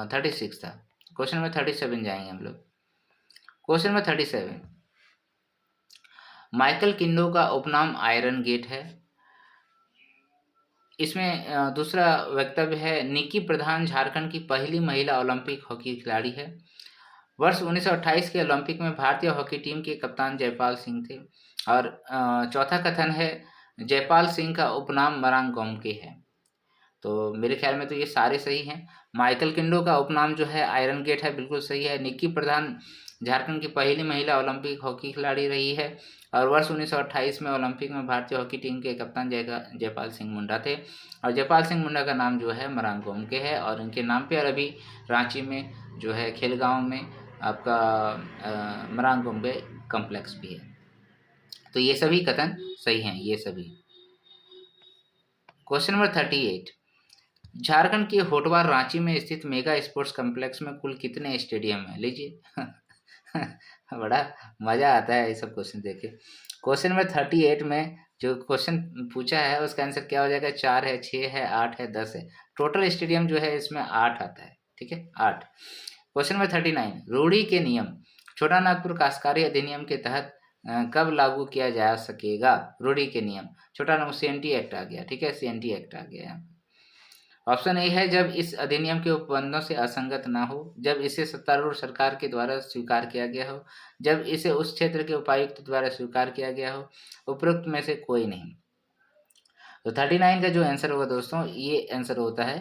36 था। क्वेश्चन नंबर 37 जाएंगे हम लोग। क्वेश्चन नंबर 37, माइकल किंडो का उपनाम आयरन गेट है। इसमें दूसरा वक्तव्य है, निकी प्रधान झारखंड की पहली महिला ओलंपिक हॉकी खिलाड़ी है। वर्ष 1928 के ओलंपिक में भारतीय हॉकी टीम के कप्तान जयपाल सिंह थे। और चौथा कथन है, जयपाल सिंह का उपनाम मरांग गोमके है। तो मेरे ख्याल में तो ये सारे सही हैं। माइकल किंडो का उपनाम जो है आयरन गेट है, बिल्कुल सही है। निक्की प्रधान झारखंड की पहली महिला ओलंपिक हॉकी खिलाड़ी रही है। और वर्ष 1928 में ओलंपिक में भारतीय हॉकी टीम के कप्तान जयपाल सिंह मुंडा थे। और जयपाल सिंह मुंडा का नाम जो है मरांग गोमके है, और इनके नाम पर अभी रांची में जो है खेलगांव में आपका मरांग गोमके कम्प्लेक्स भी है। तो ये सभी कथन सही हैं, ये सभी। क्वेश्चन नंबर 38, झारखंड के होटवार रांची में स्थित मेगा स्पोर्ट्स कॉम्प्लेक्स में कुल कितने स्टेडियम है? लीजिए बड़ा मजा आता है ये सब क्वेश्चन देखे। क्वेश्चन नंबर 38 में जो क्वेश्चन पूछा है उसका आंसर क्या हो जाएगा? 4 है, 6 है, 8 है, 10 है। टोटल स्टेडियम जो है इसमें 8 आता है, ठीक है, 8। क्वेश्चन नंबर 39, रूढ़ी के नियम छोटा नागपुर काश्तकारी अधिनियम के तहत कब लागू किया जा सकेगा? रूढ़ी के नियम छोटा नागपुर CNT एक्ट आ गया, ठीक है, CNT एक्ट आ गया। ऑप्शन ए है, जब इस अधिनियम के उपबंधों से असंगत ना हो, जब इसे सत्तारूढ़ सरकार के द्वारा स्वीकार किया गया हो, जब इसे उस क्षेत्र के उपायुक्त द्वारा स्वीकार किया गया हो, उपरोक्त में से कोई नहीं। तो 39 का जो आंसर होगा दोस्तों, ये आंसर होता है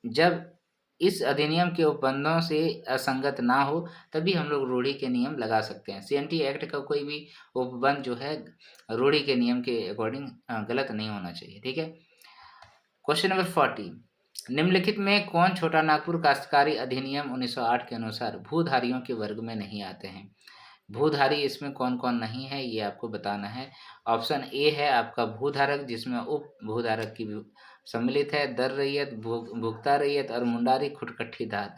जब इस अधिनियम के उपबंधों से असंगत ना हो तभी हम लोग रूढ़ी के नियम लगा सकते हैं। CNT एक्ट का कोई भी उपबंध जो है रूढ़ी के नियम के अकॉर्डिंग गलत नहीं होना चाहिए, ठीक है। क्वेश्चन नंबर 40, निम्नलिखित में कौन छोटा नागपुर काश्तकारी अधिनियम 1908 के अनुसार भूधारियों के वर्ग में नहीं आते हैं? भूधारी इसमें कौन कौन नहीं है ये आपको बताना है। ऑप्शन ए है आपका भूधारक, जिसमें उप भूधारक की भी सम्मिलित है, दर रैयत, भुगता रैयत और मुंडारी खुटकट्ठीदार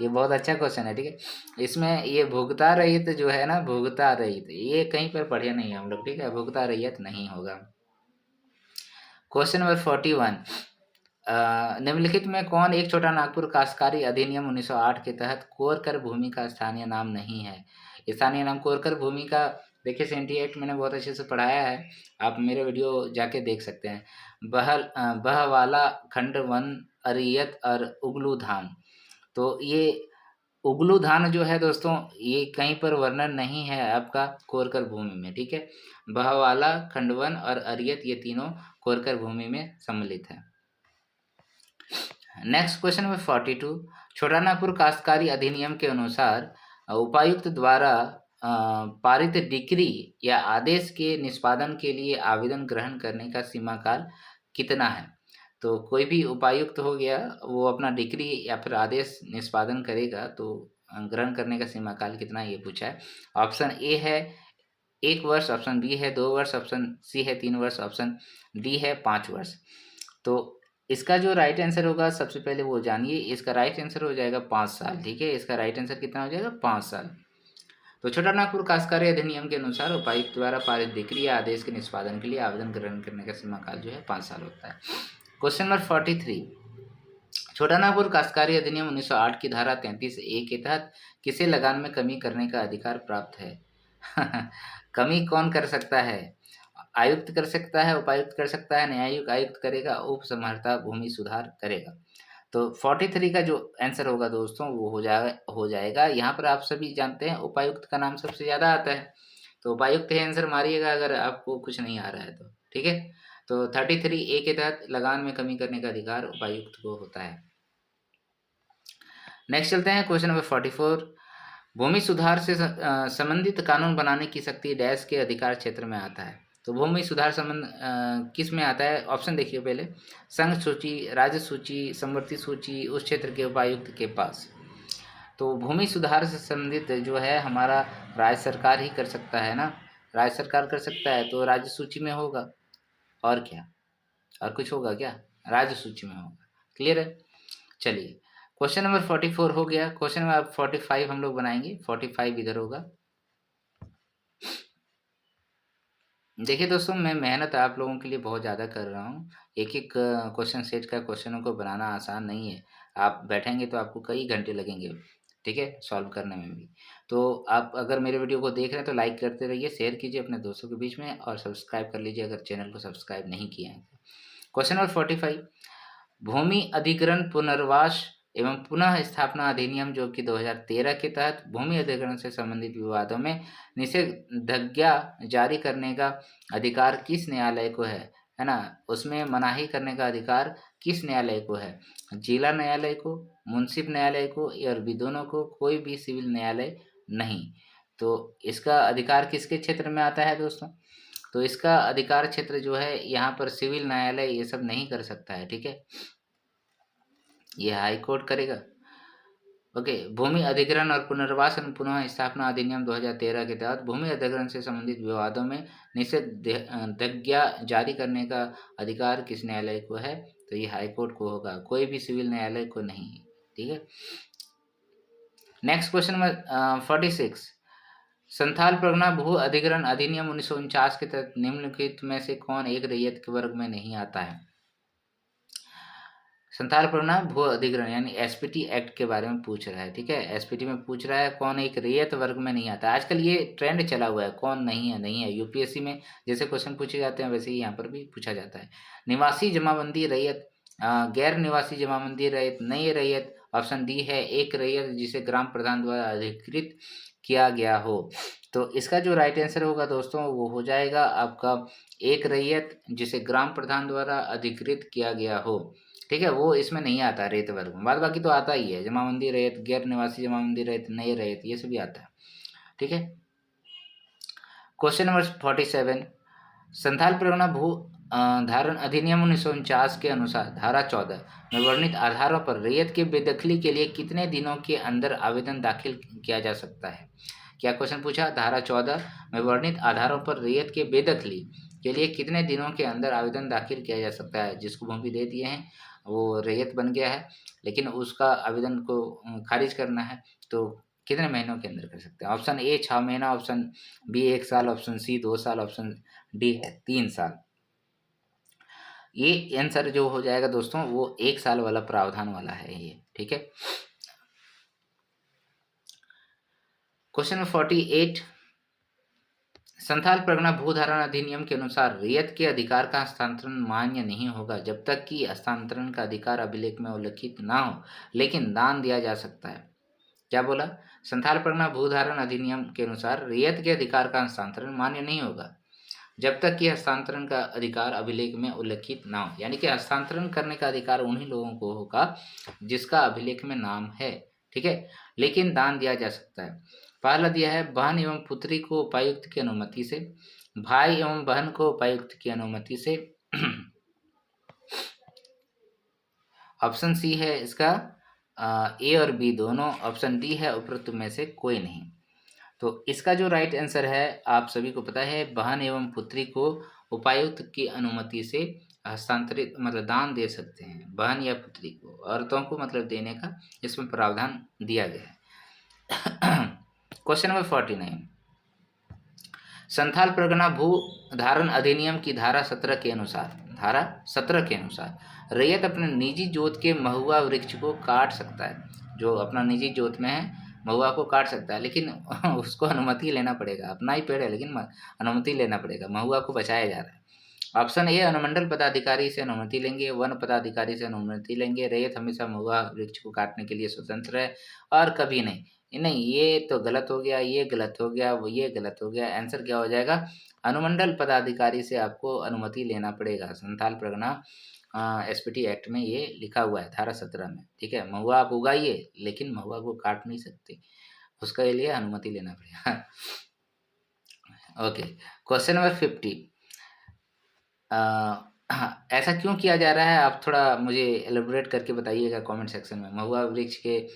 ये बहुत अच्छा क्वेश्चन है, ठीक है। इसमें ये भुगता रैयत जो है ना, भुगता रैयत ये कहीं पर पढ़े नहीं हम लोग, ठीक है, भुगता रैयत नहीं होगा। क्वेश्चन नंबर 41, निम्नलिखित में कौन एक छोटा नागपुर काश्तकारी अधिनियम 1908 के तहत कोरकर भूमि का स्थानीय नाम नहीं है? स्थानीय नाम कोरकर भूमि का देखिए CNT एक्ट मैंने बहुत अच्छे से पढ़ाया है, आप मेरे वीडियो जाके देख सकते हैं। बहवाला, खंड 1, अरियत और उगलू धाम। तो ये उगलू धान जो है दोस्तों, ये कहीं पर वर्णन नहीं है आपका कोरकर भूमि में, ठीक है। बहवाला, खंडवन और अरियत ये तीनों कोरकर भूमि में सम्मिलित है। नेक्स्ट क्वेश्चन नंबर 42, छोटा नागपुर काश्तकारी अधिनियम के अनुसार उपायुक्त द्वारा पारित डिक्री या आदेश के निष्पादन के लिए आवेदन ग्रहण करने का सीमा काल कितना है? तो कोई भी उपायुक्त हो गया, वो अपना डिक्री या फिर आदेश निष्पादन करेगा तो ग्रहण करने का सीमा काल कितना, ये पूछा है। ऑप्शन ए है 1 वर्ष, ऑप्शन बी है 2 वर्ष, ऑप्शन सी है 3 वर्ष, ऑप्शन डी है 5 वर्ष। तो इसका जो राइट आंसर होगा सबसे पहले वो जानिए, इसका राइट आंसर हो जाएगा 5 साल, ठीक है। इसका राइट आंसर कितना हो जाएगा? 5 साल। तो छोटा नागपुर काश्तकारी अधिनियम के अनुसार उपायुक्त द्वारा पारित डिक्री या आदेश के निष्पादन के लिए आवेदन ग्रहण करने का सीमा काल जो है 5 साल होता है। क्वेश्चन नंबर 43, छोटा नागपुर काश्तकारी अधिनियम 1908 की धारा 33A के तहत किसे लगान में कमी करने का अधिकार प्राप्त है? कमी कौन कर सकता है? आयुक्त कर सकता है, उपायुक्त कर सकता है, न्यायिक आयुक्त करेगा, उप समहर्ता भूमि सुधार करेगा। तो 43 का जो आंसर होगा दोस्तों वो हो जाएगा। यहाँ पर आप सभी जानते हैं उपायुक्त का नाम सबसे ज़्यादा आता है, तो उपायुक्त है आंसर मारिएगा अगर आपको कुछ नहीं आ रहा है तो, ठीक है। तो 33A के तहत लगान में कमी करने का अधिकार उपायुक्त को होता है। नेक्स्ट चलते हैं क्वेश्चन नंबर 44, भूमि सुधार से संबंधित कानून बनाने की शक्ति डैश के अधिकार क्षेत्र में आता है? तो भूमि सुधार संबंध किस में आता है? ऑप्शन देखिए पहले, संघ सूची, राज्य सूची, समवर्ती सूची, उस क्षेत्र के उपायुक्त के पास। तो भूमि सुधार से संबंधित जो है हमारा राज्य सरकार ही कर सकता है ना, राज्य सरकार कर सकता है, तो राज्य सूची में होगा। और क्या, और कुछ होगा क्या? राज्य सूची में होगा। क्लियर है? चलिए क्वेश्चन नंबर 44 हो गया। क्वेश्चन नंबर 45 हम लोग बनाएंगे, 45 इधर होगा। देखिए दोस्तों, मैं मेहनत आप लोगों के लिए बहुत ज़्यादा कर रहा हूँ। एक-एक क्वेश्चन सेट का क्वेश्चनों को बनाना आसान नहीं है। आप बैठेंगे तो आपको कई घंटे लगेंगे, ठीक है? सॉल्व करने में भी। तो आप अगर मेरे वीडियो को देख रहे हैं तो लाइक करते रहिए, शेयर कीजिए अपने दोस्तों के बीच में और सब्सक्राइब कर लीजिए अगर चैनल को सब्सक्राइब नहीं किया है। क्वेश्चन नंबर 45, भूमि अधिग्रहण पुनर्वास एवं पुनः स्थापना अधिनियम जो कि 2013 के तहत भूमि अधिग्रहण से संबंधित विवादों में निषेधाज्ञा जारी करने का अधिकार किस न्यायालय को है ना? उसमें मनाही करने का अधिकार किस न्यायालय को है? जिला न्यायालय को, मुंसिफ न्यायालय को या भी दोनों को? कोई भी सिविल न्यायालय नहीं। तो इसका अधिकार किसके क्षेत्र में आता है दोस्तों? तो इसका अधिकार क्षेत्र जो है यहाँ पर सिविल न्यायालय ये सब नहीं कर सकता है, ठीक है? ये हाई कोर्ट करेगा। ओके, भूमि अधिग्रहण और पुनर्वास एवं पुनः स्थापना अधिनियम 2013 के तहत भूमि अधिग्रहण से संबंधित विवादों में निषेधाज्ञा जारी करने का अधिकार किस न्यायालय को है? तो ये हाई कोर्ट को होगा, कोई भी सिविल न्यायालय को नहीं, ठीक है। Next question number 46, Santhal Pargana भू अधिग्रहण अधिनियम 1949 के तहत निम्नलिखित में से कौन एक रैयत के वर्ग में नहीं आता है? संथाल परगना भू अधिग्रहण यानी एसपीटी एक्ट के बारे में पूछ रहा है, ठीक है। एसपीटी में पूछ रहा है कौन एक रैयत वर्ग में नहीं आता। आजकल ये ट्रेंड चला हुआ है, कौन नहीं है। यूपीएससी में जैसे क्वेश्चन पूछे जाते हैं वैसे ही यहाँ पर भी पूछा जाता है। निवासी जमाबंदी रैयत, गैर निवासी जमाबंदी रैयत, नई रैयत। ऑप्शन डी है एक रैयत जिसे ग्राम प्रधान द्वारा अधिकृत किया गया हो। तो इसका जो राइट आंसर होगा दोस्तों वो हो जाएगा आपका एक रैयत जिसे ग्राम प्रधान द्वारा अधिकृत किया गया हो, ठीक है। वो इसमें नहीं आता रेत वर्ग में, बाद बाकी तो आता ही है। जमाबंदी रैयत, गैर निवासी जमाबंदी रैयत, नए रैयत, ये सभी आता है, ठीक है। क्वेश्चन नंबर 47, संथाल परगना भू धारण अधिनियम 1949 के अनुसार धारा 14 में वर्णित आधारों पर रैयत की बेदखली के लिए कितने दिनों के अंदर आवेदन दाखिल किया जा सकता है? क्या क्वेश्चन पूछा? धारा 14 में वर्णित आधारों पर रैयत के बेदखली के लिए कितने दिनों के अंदर आवेदन दाखिल किया जा सकता है? जिसको भूमि दे दिए हैं वो रैयत बन गया है, लेकिन उसका आवेदन को खारिज करना है तो कितने महीनों के अंदर कर सकते हैं? ऑप्शन ए 6 महीना, ऑप्शन बी 1 साल, ऑप्शन सी 2 साल, ऑप्शन डी है 3 साल। ये आंसर जो हो जाएगा दोस्तों वो 1 साल वाला प्रावधान वाला है ये, ठीक है। क्वेश्चन नंबर 48, संथाल परगना भूधारण अधिनियम के अनुसार रैयत के अधिकार का हस्तांतरण मान्य नहीं होगा जब तक कि हस्तांतरण का अधिकार अभिलेख में उल्लिखित ना हो, लेकिन दान दिया जा सकता है। क्या बोला? संथाल परगना भूधारण अधिनियम के अनुसार रैयत के अधिकार का हस्तांतरण मान्य नहीं होगा जब तक कि हस्तांतरण का अधिकार अभिलेख में उल्लिखित ना हो। यानी कि हस्तांतरण करने का अधिकार उन्हीं लोगों को होगा जिसका अभिलेख में नाम है, ठीक है, लेकिन दान दिया जा सकता है। पहला दिया है बहन एवं पुत्री को उपायुक्त की अनुमति से, भाई एवं बहन को उपायुक्त की अनुमति से। ऑप्शन सी है इसका ए और बी दोनों, ऑप्शन डी है उपरोक्त में से कोई नहीं। तो इसका जो राइट आंसर है आप सभी को पता है, बहन एवं पुत्री को उपायुक्त की अनुमति से हस्तांतरित मतलब दान दे सकते हैं। बहन या पुत्री को, औरतों को मतलब देने का इसमें प्रावधान दिया गया है। क्वेश्चन नंबर 49, संथाल परगना भू धारण अधिनियम की धारा 17 के अनुसार रैयत अपने निजी जोत के महुआ वृक्ष को काट सकता है। जो अपना निजी जोत में है महुआ को काट सकता है, लेकिन उसको अनुमति लेना पड़ेगा। अपना ही पेड़ है लेकिन अनुमति लेना पड़ेगा। महुआ को बचाया जा रहा है। ऑप्शन ए अनुमंडल पदाधिकारी से अनुमति लेंगे, वन पदाधिकारी से अनुमति लेंगे। रैयत हमेशा महुआ वृक्ष को काटने के लिए स्वतंत्र है और कभी नहीं। नहीं, ये तो गलत हो गया, ये गलत हो गया, वो ये गलत हो गया। आंसर क्या हो जाएगा? अनुमंडल पदाधिकारी से आपको अनुमति लेना पड़ेगा। संथाल परगना एसपीटी एक्ट में ये लिखा हुआ है धारा 17 में, ठीक है। महुआ आप उगाइए लेकिन महुआ को काट नहीं सकते, उसके लिए अनुमति लेना पड़ेगा। ओके, क्वेश्चन नंबर 50, ऐसा क्यों किया जा रहा है आप थोड़ा मुझे एलेबोरेट करके बताइएगा कमेंट सेक्शन में। महुआ वृक्ष के,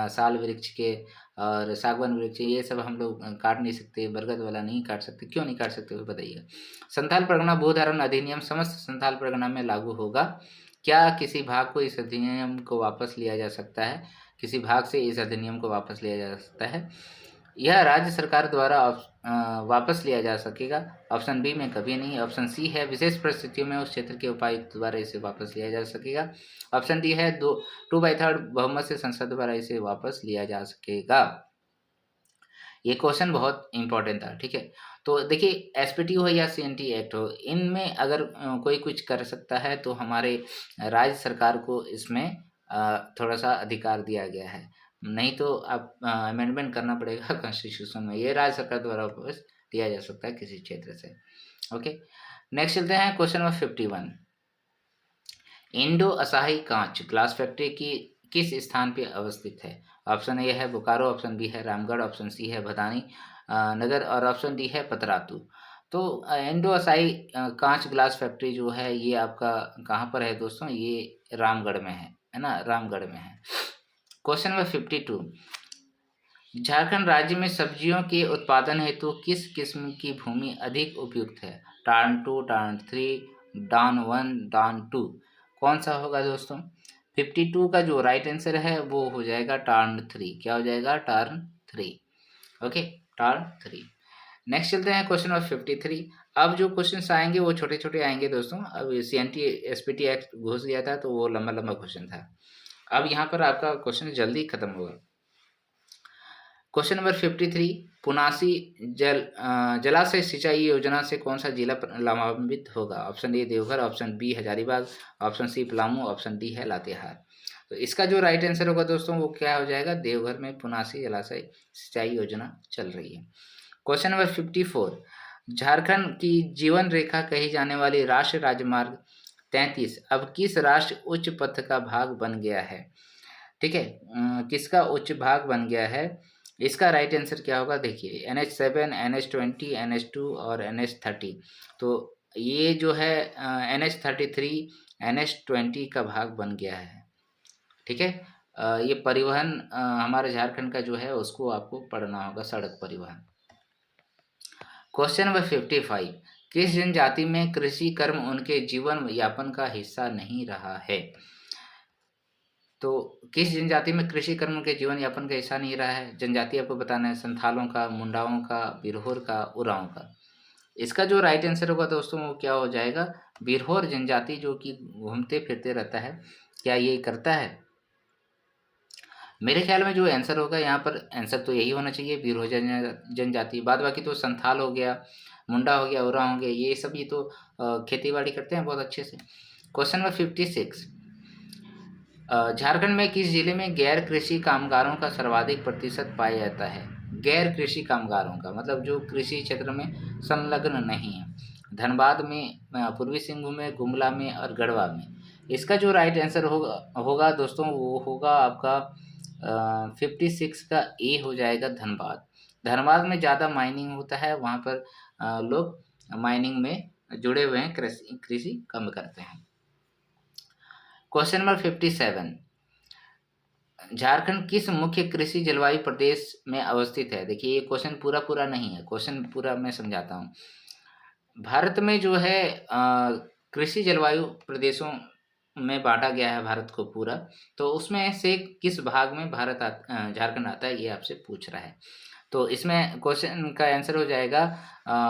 साल वृक्ष के और सागवान वृक्ष ये सब हम लोग काट नहीं सकते, बरगद वाला नहीं काट सकते, क्यों नहीं काट सकते वो बताइएगा। संथाल परगना भूधारण अधिनियम समस्त संथाल परगना में लागू होगा। क्या किसी भाग को इस अधिनियम को वापस लिया जा सकता है? किसी भाग से इस अधिनियम को वापस लिया जा सकता है। यह राज्य सरकार द्वारा वापस लिया जा सकेगा। ऑप्शन बी में कभी नहीं। ऑप्शन सी है विशेष परिस्थितियों में उस क्षेत्र के उपायुक्त द्वारा इसे वापस लिया जा सकेगा। ऑप्शन डी है 2/3 बहुमत से संसद द्वारा इसे वापस लिया जा सकेगा। ये क्वेश्चन बहुत इंपॉर्टेंट था, ठीक है। तो देखिए एसपीटी हो या सीएनटी एक्ट हो, इनमें अगर कोई कुछ कर सकता है तो हमारे राज्य सरकार को इसमें थोड़ा सा अधिकार दिया गया है, नहीं तो आप अमेंडमेंट करना पड़ेगा कॉन्स्टिट्यूशन में। ये राज्य सरकार द्वारा वापस दिया जा सकता है किसी क्षेत्र से। ओके, नेक्स्ट चलते हैं क्वेश्चन नंबर 51। इंडो असाही कांच ग्लास फैक्ट्री की किस स्थान पे अवस्थित है? ऑप्शन ए है बोकारो, ऑप्शन बी है रामगढ़, ऑप्शन सी है भदानी नगर और ऑप्शन डी है पतरातू। तो इंडो असाही कांच ग्लास फैक्ट्री जो है ये आपका कहाँ पर है दोस्तों? ये रामगढ़ में है ना, रामगढ़ में है। Question number 52। झारखंड राज्य में सब्जियों के उत्पादन हेतु किस किस्म की भूमि अधिक उपयुक्त है? टार्न 2, टार्न 3, डान 1, डान 2, कौन सा होगा दोस्तों? 52 का जो राइट आंसर है वो हो जाएगा टार्न 3। क्या हो जाएगा? टार्न 3। Okay, turn 3। नेक्स्ट चलते हैं क्वेश्चन नंबर 53। अब जो क्वेश्चंस आएंगे वो छोटे छोटे आएंगे दोस्तों। अब सीएनटी एसपीटी एक्ट घुस गया था तो वो लंबा लंबा क्वेश्चन था। अब यहाँ पर आपका क्वेश्चन जल्दी खत्म होगा। Question number 53। पुनासी जलाशय सिंचाई योजना से कौन सा जिला लाभान्वित होगा? Option A Deoghar, option B Hazaribagh, option C Palamu, option D है लातेहार। तो इसका जो राइट आंसर होगा दोस्तों वो क्या हो जाएगा? देवघर में पुनासी जलाशय सिंचाई योजना चल रही है। Question number 54। झारखंड की जीवन रेखा कही जाने वाली राष्ट्रीय राजमार्ग 33 अब किस राष्ट्रीय उच्च पथ का भाग बन गया है? ठीक है, किसका उच्च भाग बन गया है? इसका राइट आंसर क्या होगा? देखिए NH7, NH20, NH2 और NH30। तो ये जो है NH33, NH20 का भाग बन गया है, ठीक है। ये परिवहन हमारे झारखंड का जो है उसको आपको पढ़ना होगा, सड़क परिवहन। Question number 55। किस जनजाति में कृषि कर्म उनके जीवन यापन का हिस्सा नहीं रहा है? तो किस जनजाति में कृषि कर्म के जीवन यापन का हिस्सा नहीं रहा है? जनजाति आपको बताना है संथालों का, मुंडाओं का, बिरहोर का, उरांव का। इसका जो राइट आंसर होगा दोस्तों वो क्या हो जाएगा? बिरहोर जनजाति जो कि घूमते फिरते रहता है, क्या ये करता है? मेरे ख्याल में जो आंसर होगा यहाँ पर आंसर तो यही होना चाहिए, बिरहोर जनजाति। बाद बाकी तो संथाल हो गया, मुंडा हो गया, उरांव हो गया, ये सब ही तो खेती बाड़ी करते हैं बहुत अच्छे से। Question number 56। झारखंड में किस जिले में गैर कृषि कामगारों का सर्वाधिक प्रतिशत पाया जाता है? गैर कृषि कामगारों का मतलब जो कृषि क्षेत्र में संलग्न नहीं है। धनबाद में, पूर्वी सिंहभूम में, गुमला में और गढ़वा में। इसका जो राइट आंसर होगा दोस्तों वो होगा आपका 56 का ए हो जाएगा, धनबाद। धनबाद में ज़्यादा माइनिंग होता है, वहाँ पर लोग माइनिंग में जुड़े हुए हैं, कृषि कम करते हैं। Question number 57। झारखंड किस मुख्य कृषि जलवायु प्रदेश में अवस्थित है? देखिए ये क्वेश्चन पूरा नहीं है, क्वेश्चन पूरा मैं समझाता हूँ। भारत में जो है कृषि जलवायु प्रदेशों में बांटा गया है भारत को पूरा, तो उसमें से किस भाग में झारखंड आता है ये आपसे पूछ रहा है। तो इसमें क्वेश्चन का आंसर हो जाएगा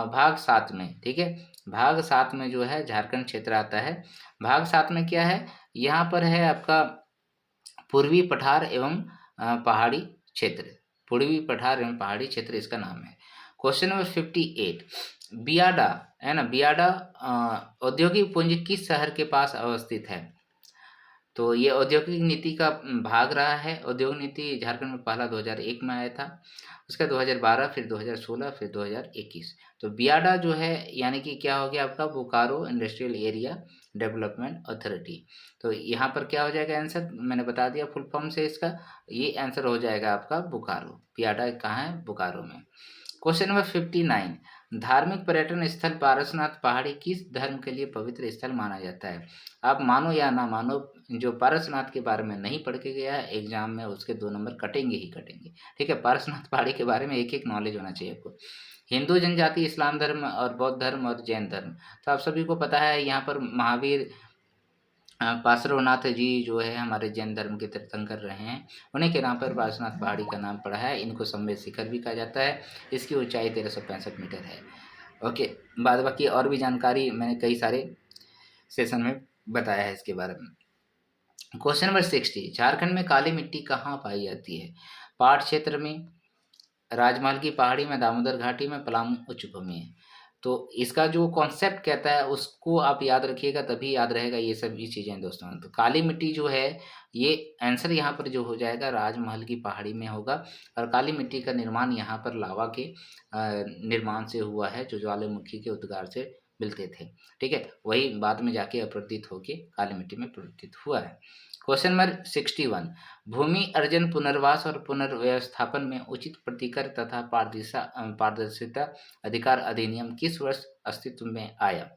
भाग 7 में, ठीक है। भाग 7 में जो है झारखंड क्षेत्र आता है। भाग 7 में क्या है? यहाँ पर है आपका पूर्वी पठार एवं पहाड़ी क्षेत्र। पूर्वी पठार एवं पहाड़ी क्षेत्र इसका नाम है। Question number 58। बियाडा है ना, बियाडा औद्योगिक पूंजी किस शहर के पास अवस्थित है? तो ये औद्योगिक नीति का भाग रहा है। औद्योगिक नीति झारखंड में पहला 2001 में आया था, उसका 2012, फिर 2016, फिर 2021। तो बियाडा जो है यानी कि क्या हो गया आपका? Bokaro industrial area development authority. तो यहाँ पर क्या हो जाएगा आंसर? मैंने बता दिया फुल फॉर्म से इसका, ये आंसर हो जाएगा आपका बोकारो। बियाडा कहाँ है? बोकारो में। Question number 59। धार्मिक पर्यटन स्थल पारसनाथ पहाड़ी किस धर्म के लिए पवित्र स्थल माना जाता है? आप मानो या ना मानो, जो पारसनाथ के बारे में नहीं पढ़ के गया है एग्जाम में उसके 2 नंबर कटेंगे ही कटेंगे, ठीक है। पारसनाथ पहाड़ी के बारे में एक नॉलेज होना चाहिए आपको। हिंदू जनजाति, इस्लाम धर्म और बौद्ध धर्म और जैन धर्म। तो आप सभी को पता है यहाँ पर महावीर पार्श्वनाथ जी जो है हमारे जैन धर्म के तीर्थंकर रहे हैं, उन्हीं के नाम पर पार्श्वनाथ पहाड़ी का नाम पड़ा है। इनको संवेद शिखर भी कहा जाता है। इसकी ऊंचाई 1365 मीटर है। ओके, बाद बाकी और भी जानकारी मैंने कई सारे सेशन में बताया है इसके बारे में। क्वेश्चन नंबर 60, झारखंड में काली मिट्टी कहाँ पाई जाती है? पाट क्षेत्र में, राजमहल की पहाड़ी में, दामोदर घाटी में, पलामू उच्च भूमि है। तो इसका जो कॉन्सेप्ट कहता है उसको आप याद रखिएगा, तभी याद रहेगा ये सभी चीज़ें दोस्तों। तो काली मिट्टी जो है, ये आंसर यहाँ पर जो हो जाएगा राजमहल की पहाड़ी में होगा। और काली मिट्टी का निर्माण यहाँ पर लावा के निर्माण से हुआ है, जो ज्वालामुखी के उद्गार से मिलते थे। ठीक है, वही बाद में जाके अपवर्तित होके काली मिट्टी में परिवर्तित हुआ है। क्वेश्चन नंबर 61, भूमि अर्जन पुनर्वास और पुनर्व्यवस्थापन में उचित प्रतिकर तथा पारदर्शिता अधिकार अधिनियम किस वर्ष अस्तित्व में आया?